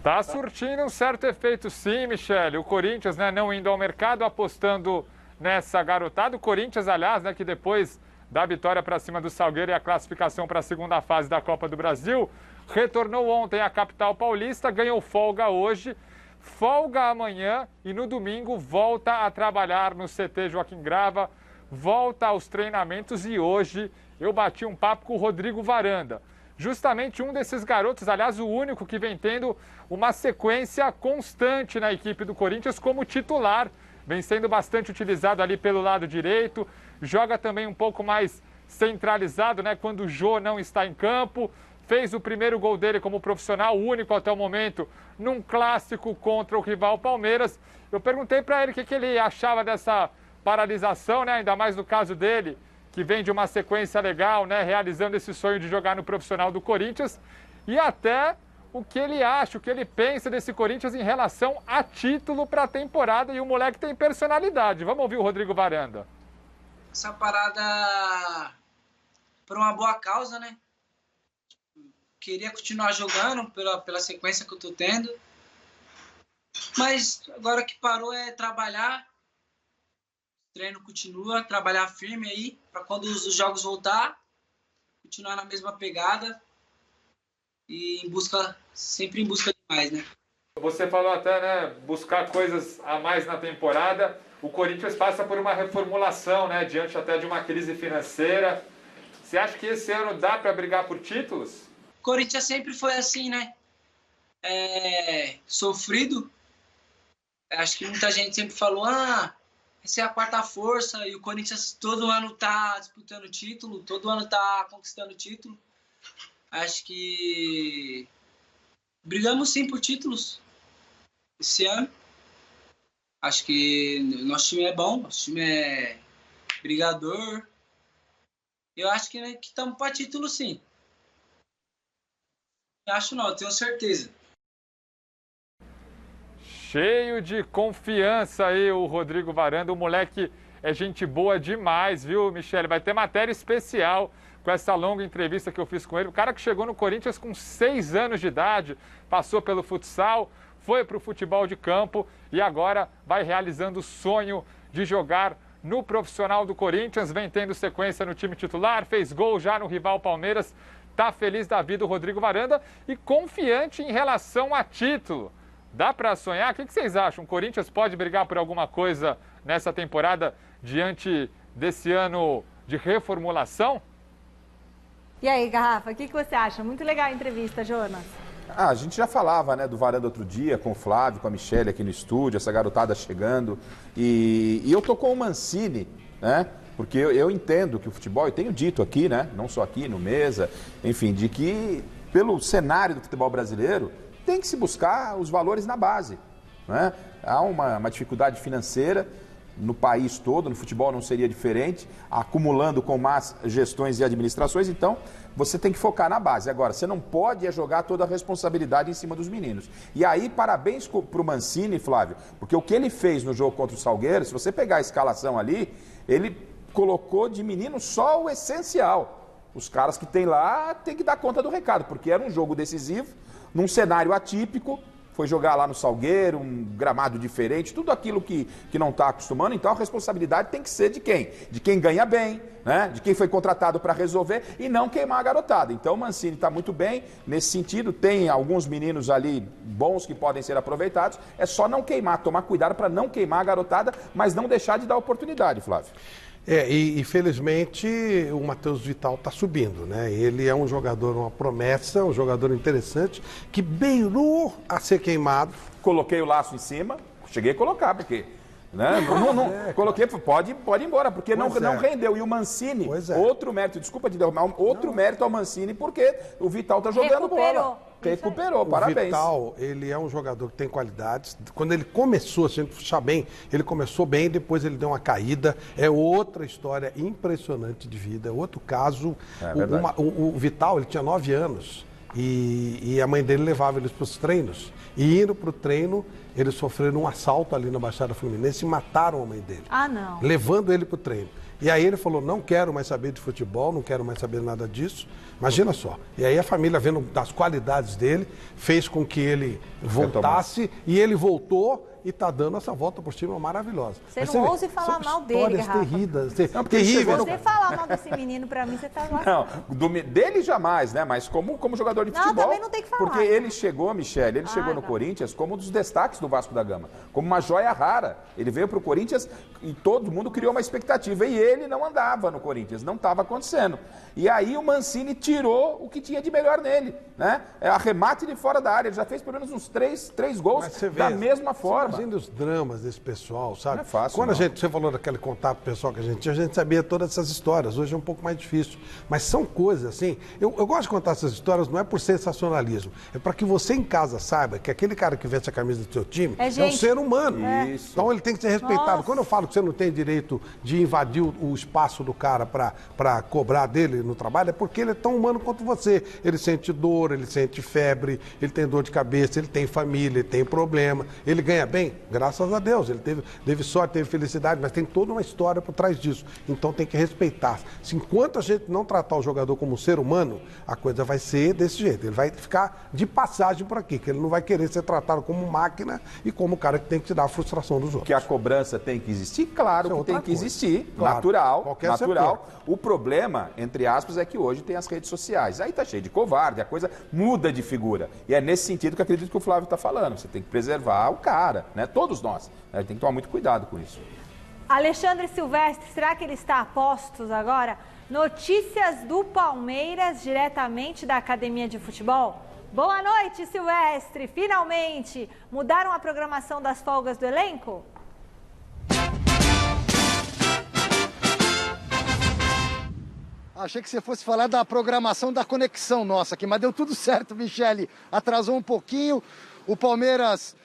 E: Tá surtindo um certo efeito sim, Michele. O Corinthians, né, não indo ao mercado, apostando nessa garotada. O Corinthians, aliás, né, que depois da vitória para cima do Salgueiro e a classificação para a segunda fase da Copa do Brasil, retornou ontem à capital paulista, ganhou folga hoje, folga amanhã e no domingo volta a trabalhar no CT Joaquim Grava, volta aos treinamentos e hoje eu bati um papo com o Rodrigo Varanda. Justamente um desses garotos, aliás, o único que vem tendo uma sequência constante na equipe do Corinthians como titular. Vem sendo bastante utilizado ali pelo lado direito, joga também um pouco mais centralizado, né, quando o Jô não está em campo. Fez o primeiro gol dele como profissional, o único até o momento, num clássico contra o rival Palmeiras. Eu perguntei para ele o que ele achava dessa paralisação, né, ainda mais no caso dele, que vem de uma sequência legal, né, realizando esse sonho de jogar no profissional do Corinthians. E até o que ele acha, o que ele pensa desse Corinthians em relação a título para a temporada. E o moleque tem personalidade. Vamos ouvir o Rodrigo Varanda.
K: Essa parada por uma boa causa, né? Queria continuar jogando pela sequência que eu tô tendo. Mas agora que parou é trabalhar. O treino continua, trabalhar firme aí, para quando os jogos voltar, continuar na mesma pegada e sempre em busca de mais, né?
E: Você falou até, né, buscar coisas a mais na temporada. O Corinthians passa por uma reformulação, né, diante até de uma crise financeira. Você acha que esse ano dá para brigar por títulos?
K: O Corinthians sempre foi assim, né? Sofrido. Acho que muita gente sempre falou, essa é a quarta força, e o Corinthians todo ano tá disputando título, todo ano tá conquistando título. Acho que brigamos sim por títulos esse ano. Acho que nosso time é bom, nosso time é brigador. Eu acho que estamos para título sim. Acho não, eu tenho certeza.
E: Cheio de confiança aí o Rodrigo Varanda, o moleque é gente boa demais, viu, Michele? Vai ter matéria especial com essa longa entrevista que eu fiz com ele. O cara que chegou no Corinthians com 6 anos de idade, passou pelo futsal, foi para o futebol de campo e agora vai realizando o sonho de jogar no profissional do Corinthians, vem tendo sequência no time titular, fez gol já no rival Palmeiras, tá feliz da vida o Rodrigo Varanda e confiante em relação a título. Dá para sonhar? O que vocês acham? O Corinthians pode brigar por alguma coisa nessa temporada diante desse ano de reformulação?
A: E aí, Garrafa, o que você acha? Muito legal a entrevista, Jonas.
C: A gente já falava, né, do Varanda outro dia, com o Flávio, com a Michele aqui no estúdio, essa garotada chegando. E eu tô com o Mancini, né? Porque eu entendo que o futebol, eu tenho dito aqui, né? Não só aqui, no Mesa, enfim, de que pelo cenário do futebol brasileiro, tem que se buscar os valores na base, né? Há uma dificuldade financeira no país todo, no futebol não seria diferente, acumulando com más gestões e administrações, então você tem que focar na base. Agora, você não pode jogar toda a responsabilidade em cima dos meninos. E aí, parabéns para o Mancini, Flávio, porque o que ele fez no jogo contra o Salgueiro, se você pegar a escalação ali, ele colocou de menino só o essencial. Os caras que tem lá tem que dar conta do recado, porque era um jogo decisivo, num cenário atípico, foi jogar lá no Salgueiro, um gramado diferente, tudo aquilo que não está acostumando, então a responsabilidade tem que ser de quem? De quem ganha bem, né? De quem foi contratado para resolver e não queimar a garotada. Então o Mancini está muito bem nesse sentido, tem alguns meninos ali bons que podem ser aproveitados, é só não queimar, tomar cuidado para não queimar a garotada, mas não deixar de dar oportunidade, Flávio.
B: E felizmente o Matheus Vital está subindo, né? Ele é um jogador, uma promessa, um jogador interessante, que beirou a ser queimado.
C: Coloquei o laço em cima, cheguei a colocar, porque... Né? Coloquei, pode ir embora, porque não rendeu. E o Mancini, outro mérito, desculpa de derrubar, outro mérito ao Mancini, porque o Vital está jogando bola. Recuperou, parabéns.
B: O Vital, ele é um jogador que tem qualidades. Quando ele começou, se a gente puxar bem, ele começou bem, depois ele deu uma caída. É outra história impressionante de vida, é outro caso. O Vital, ele tinha 9 anos e a mãe dele levava eles para os treinos. E indo para o treino, eles sofreram um assalto ali na Baixada Fluminense e mataram a mãe dele.
A: Ah, não.
B: Levando ele para o treino. E aí ele falou, não quero mais saber de futebol, não quero mais saber nada disso. Imagina só. E aí a família, vendo das qualidades dele, fez com que ele voltasse e ele voltou e está dando essa volta por cima maravilhosa.
A: Você não ouse falar mal dele, Garrafa.
B: Terríveis.
A: Se você falar mal desse menino, pra mim, você tá lá.
C: Não, dele jamais, né? Mas como jogador de futebol...
A: Não, também não tem que falar.
C: Porque ele chegou, Michele, ele chegou no Corinthians como um dos destaques do Vasco da Gama. Como uma joia rara. Ele veio pro Corinthians e todo mundo criou uma expectativa. E ele não andava no Corinthians, não estava acontecendo. E aí o Mancini tirou o que tinha de melhor nele, né? É arremate de fora da área. Ele já fez pelo menos uns três gols da mesma forma.
B: imagine os dramas desse pessoal, sabe?
C: Não é fácil,
B: Quando
C: não.
B: você falou daquele contato pessoal que a gente sabia todas essas histórias. Hoje é um pouco mais difícil. Mas são coisas assim. Eu gosto de contar essas histórias, não é por sensacionalismo. É para que você em casa saiba que aquele cara que veste a camisa do seu time é um ser humano.
C: Isso.
B: Então ele tem que ser respeitado.
A: Nossa.
B: Quando eu falo que você não tem direito de invadir o espaço do cara para cobrar dele no trabalho, é porque ele é tão humano quanto você. Ele sente dor, ele sente febre, ele tem dor de cabeça, ele tem família, ele tem problema. Ele ganha bem? Graças a Deus. Ele teve sorte, teve felicidade, mas tem toda uma história por trás disso. Então tem que respeitar. Se enquanto a gente não tratar o jogador como um ser humano, a coisa vai ser desse jeito. Ele vai ficar de passagem por aqui, que ele não vai querer ser tratado como máquina e como o cara que tem que tirar a frustração dos outros.
C: Que a cobrança tem que existir? Claro
B: Isso é
C: que
B: outra
C: tem que
B: coisa.
C: existir.
B: Claro.
C: Natural.
B: Qualquer
C: Natural. O problema, entre aspas, é que hoje tem as redes sociais. Aí tá cheio de covarde, a coisa muda de figura. E é nesse sentido que eu acredito que o Flávio está falando. Você tem que preservar o cara, né? Todos nós. Tem que tomar muito cuidado com isso.
A: Alexandre Silvestre, será que ele está a postos agora? Notícias do Palmeiras, diretamente da Academia de Futebol. Boa noite, Silvestre. Finalmente, mudaram a programação das folgas do elenco?
L: Achei que você fosse falar da programação da conexão nossa aqui, mas deu tudo certo, Michele. Atrasou um pouquinho. O Palmeiras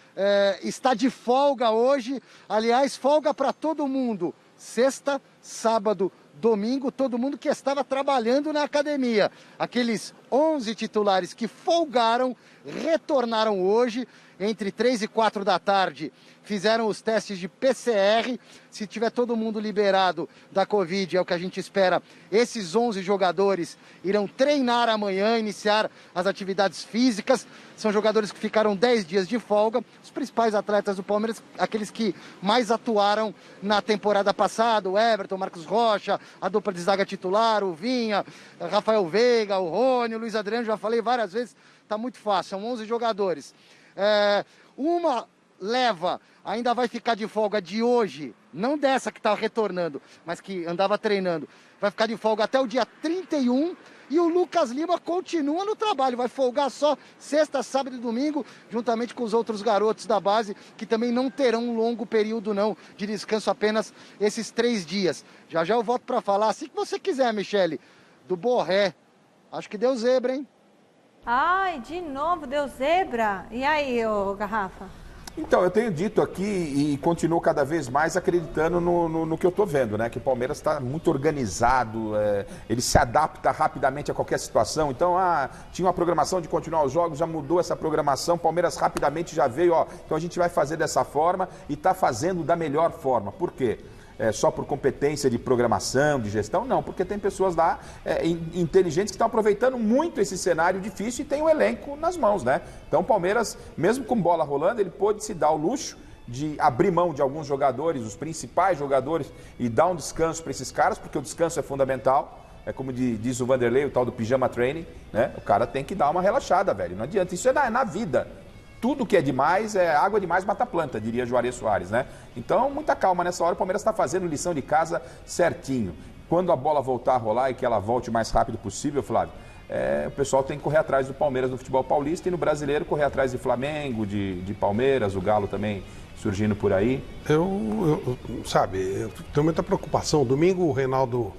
L: está de folga hoje. Aliás, folga para todo mundo. Sexta, sábado, domingo, todo mundo que estava trabalhando na academia. Aqueles 11 titulares que folgaram, retornaram hoje, entre 3 e 4 da tarde. Fizeram os testes de PCR. Se tiver todo mundo liberado da Covid, é o que a gente espera, esses 11 jogadores irão treinar amanhã, iniciar as atividades físicas. São jogadores que ficaram 10 dias de folga. Os principais atletas do Palmeiras, aqueles que mais atuaram na temporada passada, o Everton, Marcos Rocha, a dupla de zaga titular, o Vinha, Rafael Veiga, o Rony, o Luiz Adriano, já falei várias vezes, tá muito fácil, são 11 jogadores. Uma leva ainda vai ficar de folga de hoje, não dessa que está retornando, mas que andava treinando, vai ficar de folga até o dia 31, e o Lucas Lima continua no trabalho, vai folgar só sexta, sábado e domingo, juntamente com os outros garotos da base, que também não terão um longo período não de descanso, apenas esses 3 dias. Já já eu volto para falar, assim que você quiser, Michele, do Borré. Acho que deu zebra, hein?
A: Ai, de novo deu zebra. E aí, ô Garrafa?
C: Então, eu tenho dito aqui e continuo cada vez mais acreditando no que eu estou vendo, né? Que o Palmeiras está muito organizado, ele se adapta rapidamente a qualquer situação. Então, tinha uma programação de continuar os jogos, já mudou essa programação, o Palmeiras rapidamente já veio, então a gente vai fazer dessa forma e está fazendo da melhor forma. Por quê? Só por competência de programação, de gestão? Não, porque tem pessoas lá inteligentes que estão aproveitando muito esse cenário difícil e tem o elenco nas mãos, né? Então o Palmeiras, mesmo com bola rolando, ele pôde se dar o luxo de abrir mão de alguns jogadores, os principais jogadores, e dar um descanso para esses caras, porque o descanso é fundamental. É como diz o Vanderlei, o tal do pijama training, né? O cara tem que dar uma relaxada, velho. Não adianta, isso é na vida. Tudo que é demais, água demais mata a planta, diria Juarez Soares, né? Então, muita calma nessa hora, o Palmeiras está fazendo lição de casa certinho. Quando a bola voltar a rolar e que ela volte o mais rápido possível, Flávio, o pessoal tem que correr atrás do Palmeiras no futebol paulista e no brasileiro correr atrás de Flamengo, de Palmeiras, o Galo também surgindo por aí. Eu tenho muita preocupação. Domingo o Reinaldo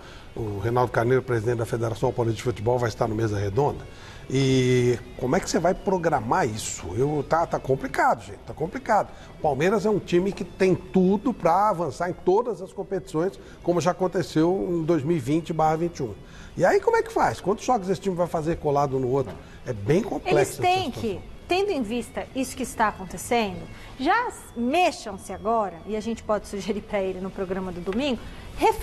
C: Carneiro, presidente da Federação Paulista de Futebol, vai estar no Mesa Redonda. E como é que você vai programar isso? Tá complicado, gente, tá complicado. O Palmeiras é um time que tem tudo para avançar em todas as competições, como já aconteceu em 2020/21. E aí como é que faz? Quantos jogos esse time vai fazer colado no outro? É bem complexo.
A: Eles têm que, tendo em vista isso que está acontecendo, já mexam-se agora, e a gente pode sugerir para ele no programa do domingo,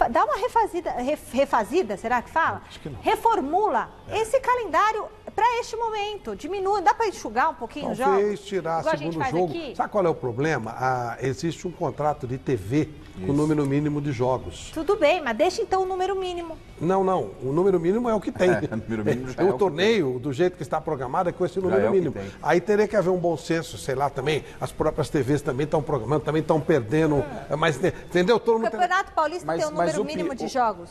A: dá uma refazida, será que fala?
B: Acho que não.
A: Reformula esse calendário para este momento, diminui, dá para enxugar um pouquinho os jogos?
B: Talvez tirar segundo jogo. Aqui? Sabe qual é o problema? Existe um contrato de TV com o número mínimo de jogos.
A: Tudo bem, mas deixa então o número mínimo.
B: Não, o número mínimo é o que tem. O torneio, do jeito que está programado, é com esse número mínimo. Aí teria que haver um bom senso, sei lá, também. As próprias TVs também estão programando, também estão perdendo. Mas, entendeu?
A: O Campeonato Paulista tem um número mínimo de jogos.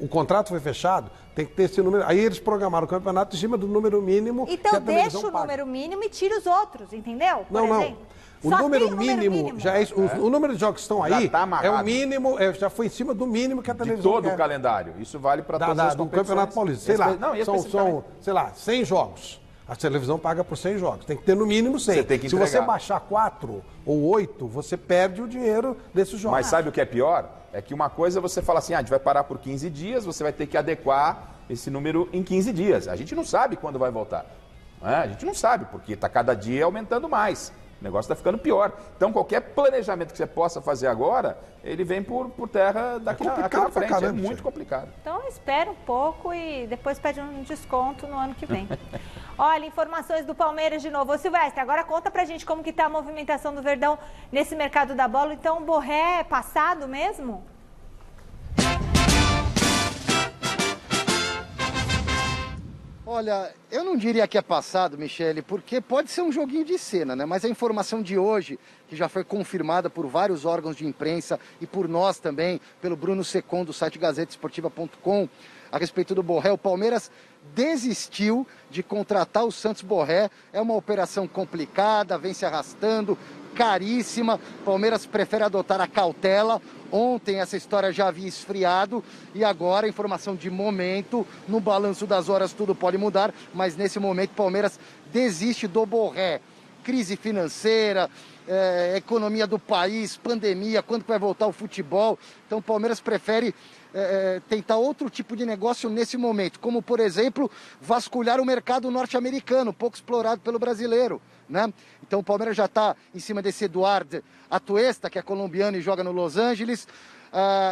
B: O contrato foi fechado, tem que ter esse número. Aí eles programaram o campeonato em cima do número mínimo.
A: Então deixa o número mínimo e tira os outros, entendeu? Por exemplo.
B: O número mínimo já é isso. O número de jogos que estão aí é o mínimo, já foi em cima do mínimo que a televisão
C: todo o calendário. Isso vale para todas as
B: do
C: competições.
B: Campeonato Paulista. Sei lá, são, sei lá, 100 jogos. A televisão paga por 100 jogos. Tem que ter no mínimo 100. Se você baixar 4 ou 8, você perde o dinheiro desses jogos.
C: Mas sabe o que é pior? É que uma coisa você fala assim, a gente vai parar por 15 dias, você vai ter que adequar esse número em 15 dias. A gente não sabe quando vai voltar. A gente não sabe, porque está cada dia aumentando mais. O negócio está ficando pior. Então, qualquer planejamento que você possa fazer agora, ele vem por terra daqui na frente. Caramba, é muito complicado.
A: Então, espera um pouco e depois pede um desconto no ano que vem. Olha, informações do Palmeiras de novo. Ô, Silvestre, agora conta pra gente como que tá a movimentação do Verdão nesse mercado da bola. Então, o Borré é passado mesmo?
L: Olha, eu não diria que é passado, Michele, porque pode ser um joguinho de cena, né? Mas a informação de hoje, que já foi confirmada por vários órgãos de imprensa e por nós também, pelo Bruno Secon, do site gazetesportiva.com, a respeito do Borré, o Palmeiras desistiu de contratar o Santos Borré. É uma operação complicada, vem se arrastando, caríssima. O Palmeiras prefere adotar a cautela. Ontem essa história já havia esfriado e agora, informação de momento, no balanço das horas tudo pode mudar, mas nesse momento o Palmeiras desiste do Borré. Crise financeira, economia do país, pandemia, quando vai voltar o futebol. Então o Palmeiras prefere tentar outro tipo de negócio nesse momento, como, por exemplo, vasculhar o mercado norte-americano, pouco explorado pelo brasileiro, né? Então o Palmeiras já está em cima desse Eduardo Atuesta, que é colombiano e joga no Los Angeles.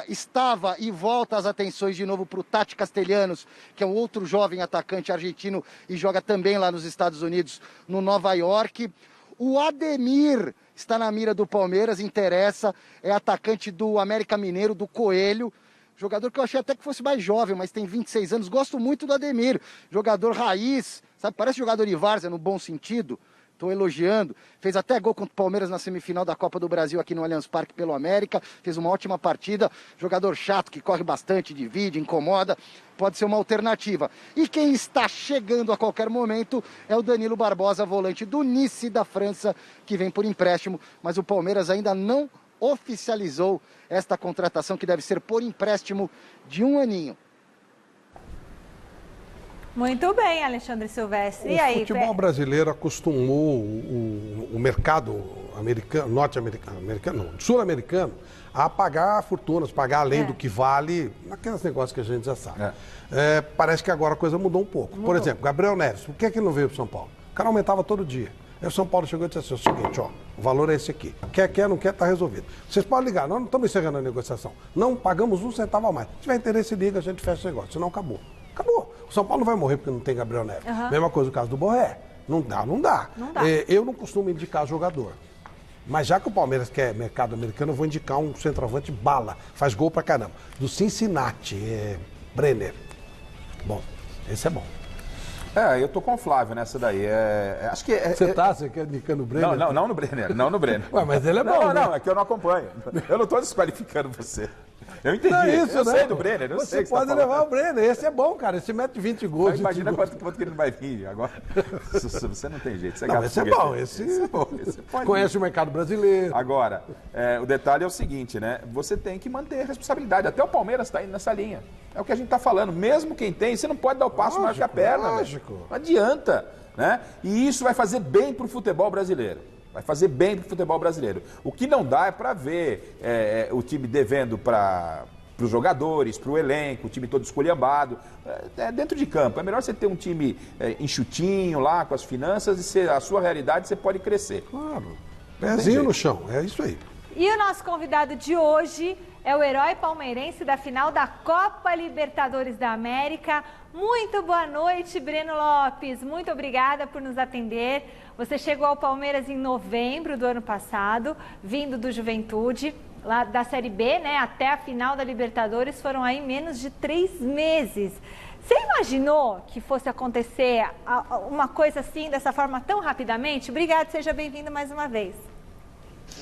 L: Estava e volta as atenções de novo para o Tati Castellanos, que é um outro jovem atacante argentino e joga também lá nos Estados Unidos, no Nova York. O Ademir está na mira do Palmeiras, interessa, é atacante do América Mineiro, do Coelho. Jogador que eu achei até que fosse mais jovem, mas tem 26 anos. Gosto muito do Ademir, jogador raiz, sabe? Parece jogador de várzea no bom sentido. Estou elogiando. Fez até gol contra o Palmeiras na semifinal da Copa do Brasil aqui no Allianz Parque pelo América. Fez uma ótima partida. Jogador chato que corre bastante, divide, incomoda. Pode ser uma alternativa. E quem está chegando a qualquer momento é o Danilo Barbosa, volante do Nice da França, que vem por empréstimo. Mas o Palmeiras ainda não oficializou esta contratação, que deve ser por empréstimo de 1 aninho.
A: Muito bem, Alexandre Silvestre. E aí,
B: o futebol brasileiro acostumou o mercado americano, norte-americano, sul-americano, a pagar fortunas, pagar além do que vale, naqueles negócios que a gente já sabe. Parece que agora a coisa mudou um pouco. Por exemplo, Gabriel Neves, por que ele não veio para São Paulo? O cara aumentava todo dia. Aí o São Paulo chegou e disse assim, o seguinte, ó, o valor é esse aqui. Quer, não quer, tá resolvido. Vocês podem ligar, nós não estamos encerrando a negociação. Não pagamos 1 centavo a mais. Se tiver interesse, liga, a gente fecha o negócio. Senão acabou. Acabou. O São Paulo não vai morrer porque não tem Gabriel Neves. Mesma coisa no caso do Borré. Não dá.
A: Não dá.
B: Eu não costumo indicar jogador. Mas já que o Palmeiras quer mercado americano, eu vou indicar um centroavante bala. Faz gol pra caramba. Do Cincinnati, Brenner. Bom, esse é bom.
C: Eu tô com o Flávio nessa daí. Acho que
B: Você quer indicando o Brenner?
C: Não no Brenner. Não no Brenner.
B: Ué, mas ele é bom, né?
C: Não, é que eu não acompanho. Eu não tô desqualificando você. Eu entendi.
B: Não é isso,
C: eu
B: não.
C: sei do Brenner, eu sei que
B: você pode levar o Brenner. Esse é bom, cara. Esse mete 20 gols.
C: Imagina quanto que ele não vai vir agora. Você não tem jeito.
B: Esse é bom. Esse é bom. Conhece o mercado brasileiro.
C: Agora, o detalhe é o seguinte, né? Você tem que manter a responsabilidade. Até o Palmeiras está indo nessa linha. É o que a gente está falando. Mesmo quem tem, você não pode dar o passo mais que a perna.
B: Lógico.
C: Não adianta, né? E isso vai fazer bem para o futebol brasileiro. Vai fazer bem para o futebol brasileiro. O que não dá é para ver o time devendo para os jogadores, para o elenco, o time todo esculhambado. Dentro de campo. É melhor você ter um time enxutinho lá, com as finanças, e a sua realidade você pode crescer.
B: Claro. Pezinho no chão, é isso aí.
A: E o nosso convidado de hoje é o herói palmeirense da final da Copa Libertadores da América. Muito boa noite, Breno Lopes. Muito obrigada por nos atender. Você chegou ao Palmeiras em novembro do ano passado, vindo do Juventude, lá da Série B, né? Até a final da Libertadores foram aí menos de 3 meses. Você imaginou que fosse acontecer uma coisa assim, dessa forma tão rapidamente? Obrigada, seja bem-vindo mais uma vez.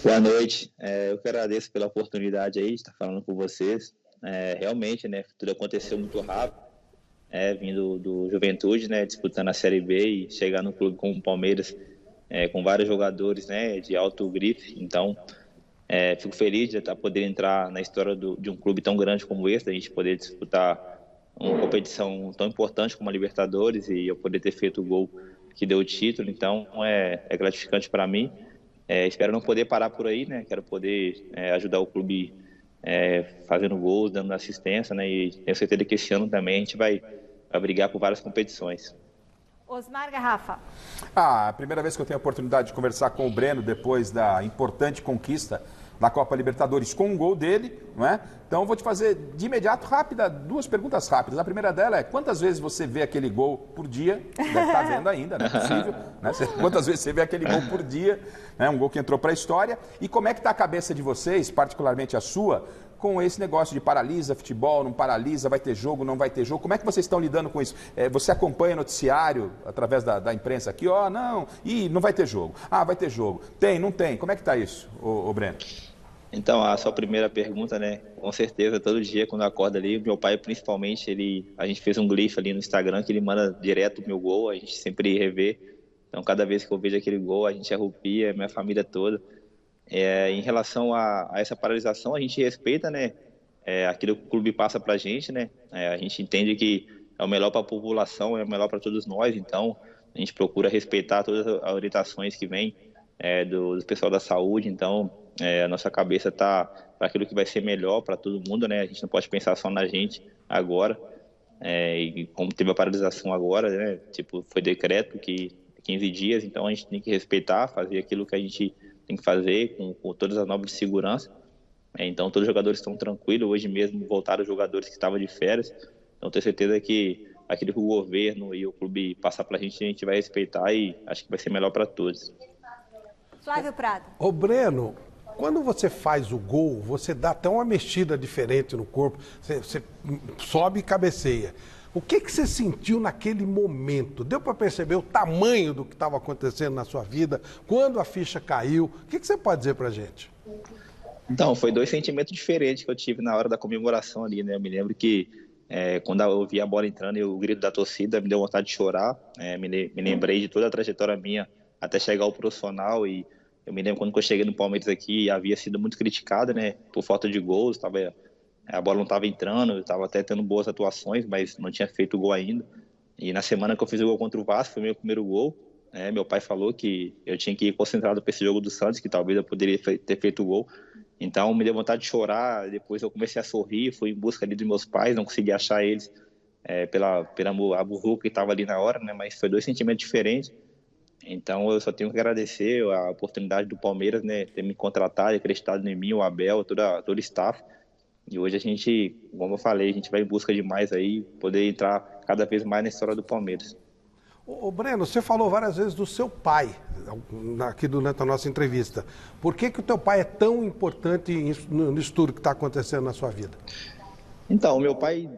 M: Boa noite, eu que agradeço pela oportunidade aí de estar falando com vocês. Realmente, né, tudo aconteceu muito rápido, vindo do Juventude, né, disputando a Série B e chegar no clube como o Palmeiras com vários jogadores, né, de alto grife. Então, fico feliz de poder entrar na história de um clube tão grande como esse, a gente poder disputar uma competição tão importante como a Libertadores e eu poder ter feito o gol que deu o título. Então, é gratificante para mim. Espero não poder parar por aí, né? Quero poder ajudar o clube fazendo gols, dando assistência, né? E tenho certeza que esse ano também a gente vai brigar por várias competições.
A: Osmar Garrafa.
C: A primeira vez que eu tenho a oportunidade de conversar com o Breno depois da importante conquista da Copa Libertadores com um gol dele, não é? Então, vou te fazer de imediato, duas perguntas rápidas. A primeira dela é, quantas vezes você vê aquele gol por dia? Deve estar vendo ainda, não é possível. Né? Quantas vezes você vê aquele gol por dia? Né? Um gol que entrou para a história. E como é que está a cabeça de vocês, particularmente a sua, com esse negócio de paralisa futebol, não paralisa, vai ter jogo, não vai ter jogo? Como é que vocês estão lidando com isso? Você acompanha o noticiário através da imprensa aqui? Não vai ter jogo. Vai ter jogo. Tem, não tem? Como é que está isso, ô Breno?
M: Então, a sua primeira pergunta, né? Com certeza, todo dia quando eu acordo ali, meu pai principalmente, a gente fez um gif ali no Instagram que ele manda direto o meu gol, a gente sempre revê. Então, cada vez que eu vejo aquele gol, a gente arrepia, minha família toda. Em relação a essa paralisação, a gente respeita, né? Aquilo que o clube passa pra gente, né? A gente entende que é o melhor para a população, é o melhor para todos nós, então a gente procura respeitar todas as orientações que vêm do pessoal da saúde, então a nossa cabeça está para aquilo que vai ser melhor para todo mundo, né? A gente não pode pensar só na gente agora, e como teve a paralisação agora, né? Tipo, foi decreto que 15 dias, então a gente tem que respeitar, fazer aquilo que a gente tem que fazer com todas as normas de segurança. Então todos os jogadores estão tranquilos, hoje mesmo voltaram os jogadores que estavam de férias, então tenho certeza que aquilo que o governo e o clube passar para a gente vai respeitar e acho que vai ser melhor para todos.
A: Flávio Prado.
B: Ô Breno, quando você faz o gol, você dá até uma mexida diferente no corpo, você sobe e cabeceia. O que você sentiu naquele momento? Deu para perceber o tamanho do que estava acontecendo na sua vida? Quando a ficha caiu? O que você pode dizer para a gente?
M: Então, foi 2 sentimentos diferentes que eu tive na hora da comemoração ali, né? Eu me lembro que quando eu vi a bola entrando e o grito da torcida, me deu vontade de chorar. Me lembrei de toda a trajetória minha até chegar ao profissional e eu me lembro quando eu cheguei no Palmeiras aqui, havia sido muito criticado, né, por falta de gols, a bola não estava entrando, eu estava até tendo boas atuações, mas não tinha feito o gol ainda. E na semana que eu fiz o gol contra o Vasco, foi meu primeiro gol, meu pai falou que eu tinha que ir concentrado para esse jogo do Santos, que talvez eu poderia ter feito o gol. Então me deu vontade de chorar, depois eu comecei a sorrir, fui em busca ali dos meus pais, não consegui achar eles pela burruca que estava ali na hora, né, mas foi 2 sentimentos diferentes. Então eu só tenho que agradecer a oportunidade do Palmeiras, né, ter me contratado, acreditado em mim, o Abel, todo o staff. E hoje a gente, como eu falei, a gente vai em busca de mais aí, poder entrar cada vez mais na história do Palmeiras.
B: Ô Breno, você falou várias vezes do seu pai, aqui durante a nossa entrevista. Por que o teu pai é tão importante nisso tudo que está acontecendo na sua vida? Então, o meu pai,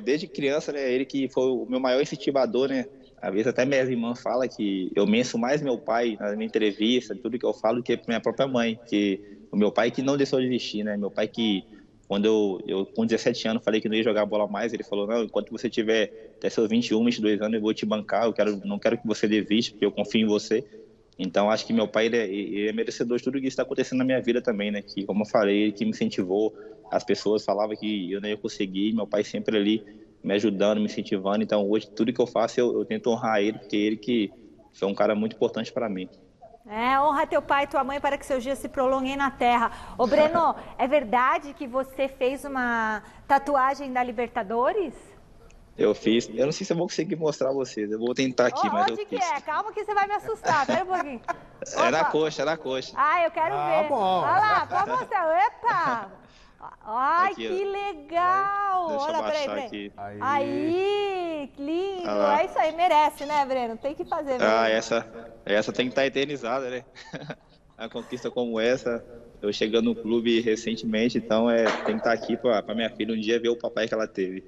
B: desde criança, né, ele que foi o meu maior incentivador, né? Às vezes até minhas irmãs falam que eu menço mais meu pai na minha entrevista, tudo que eu falo, que minha própria mãe. Que o meu pai que não deixou de existir, né? Meu pai que, quando eu com 17 anos falei que não ia jogar bola mais, ele falou, não, enquanto você tiver até seus 21, 22 anos, eu vou te bancar, não quero que você desista, porque eu confio em você. Então, acho que meu pai ele é merecedor de tudo que está acontecendo na minha vida também, né? Que, como eu falei, ele que me incentivou, as pessoas falavam que eu não ia conseguir, meu pai sempre ali me ajudando, me incentivando. Então, hoje, tudo que eu faço, eu tento honrar ele, porque ele que foi um cara muito importante para mim.
A: Honra teu pai e tua mãe para que seus dias se prolonguem na terra. Ô, Breno, é verdade que você fez uma tatuagem da Libertadores?
M: Eu fiz. Eu não sei se eu vou conseguir mostrar a vocês. Eu vou tentar aqui, mas eu fiz. Onde que é?
A: Calma que você vai me assustar. Pera um pouquinho.
M: É na coxa, é na coxa.
A: Eu quero ver.
B: Bom.
A: Olha lá, pode mostrar. Epa! Ai,
M: aqui,
A: que legal!
M: Deixa
A: olha,
M: eu baixar
A: peraí.
M: aqui.
A: Aí, que lindo! É isso aí, merece, né, Breno? Tem que fazer mesmo.
M: Essa tem que estar eternizada, né? A conquista como essa, eu chegando no clube recentemente, então tem que estar aqui para minha filha um dia ver o papai que ela teve.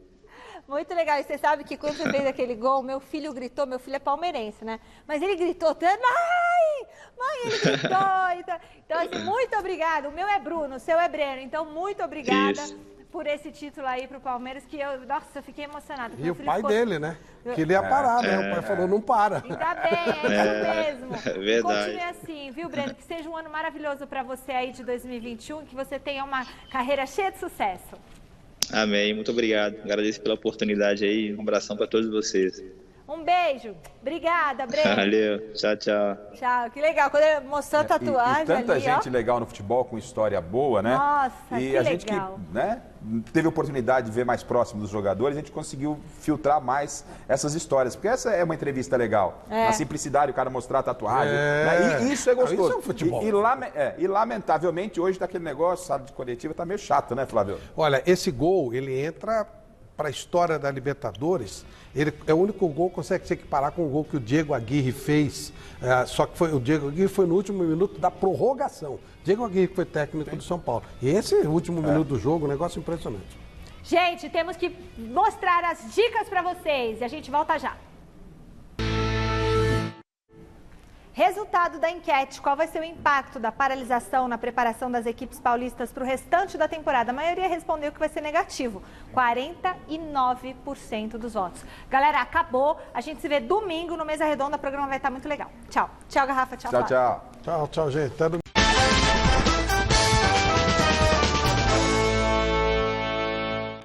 A: Muito legal. E você sabe que quando você fez aquele gol, meu filho gritou, meu filho é palmeirense, né? Mas ele gritou tanto, mãe, ele gritou. Então, assim, muito obrigada. O meu é Bruno, o seu é Breno. Então, muito obrigada.
M: Isso.
A: por esse título aí pro Palmeiras, que eu fiquei emocionada.
B: E o pai dele, né? Que ele ia parar, né? O pai falou, não para.
A: Ainda bem, é isso mesmo.
M: É verdade.
A: Continue assim, viu, Breno? Que seja um ano maravilhoso para você aí de 2021, que você tenha uma carreira cheia de sucesso.
M: Amém, muito obrigado. Agradeço pela oportunidade aí. Um abração para todos vocês.
A: Um beijo. Obrigada, Breno.
M: Valeu. Tchau, tchau.
A: Tchau. Que legal. Quando ele mostrou a tatuagem
C: e tanta
A: ali,
C: gente
A: ó.
C: legal no futebol, com história boa, né?
A: Nossa,
C: e
A: que
C: a gente
A: legal.
C: que, né, teve a oportunidade de ver mais próximo dos jogadores, a gente conseguiu filtrar mais essas histórias. Porque essa é uma entrevista legal. Na simplicidade, o cara mostrar a tatuagem. Né? E isso é gostoso.
B: Isso é um futebol.
C: E lamentavelmente, hoje tá aquele negócio, sala de coletiva, tá meio chato, né, Flávio?
B: Olha, esse gol, ele entra para a história da Libertadores. Ele é o único gol que consegue se equiparar com o gol que o Diego Aguirre fez. Só que o Diego Aguirre foi no último minuto da prorrogação. Diego Aguirre foi técnico do São Paulo. E esse último minuto do jogo, um negócio impressionante.
A: Gente, temos que mostrar as dicas para vocês e a gente volta já. Resultado da enquete, qual vai ser o impacto da paralisação na preparação das equipes paulistas para o restante da temporada? A maioria respondeu que vai ser negativo, 49% dos votos. Galera, acabou, a gente se vê domingo no Mesa Redonda, o programa vai estar muito legal. Tchau. Tchau, Garrafa, tchau,
C: Tchau,
A: Flávio.
C: tchau.
B: Tchau, gente. Até domingo.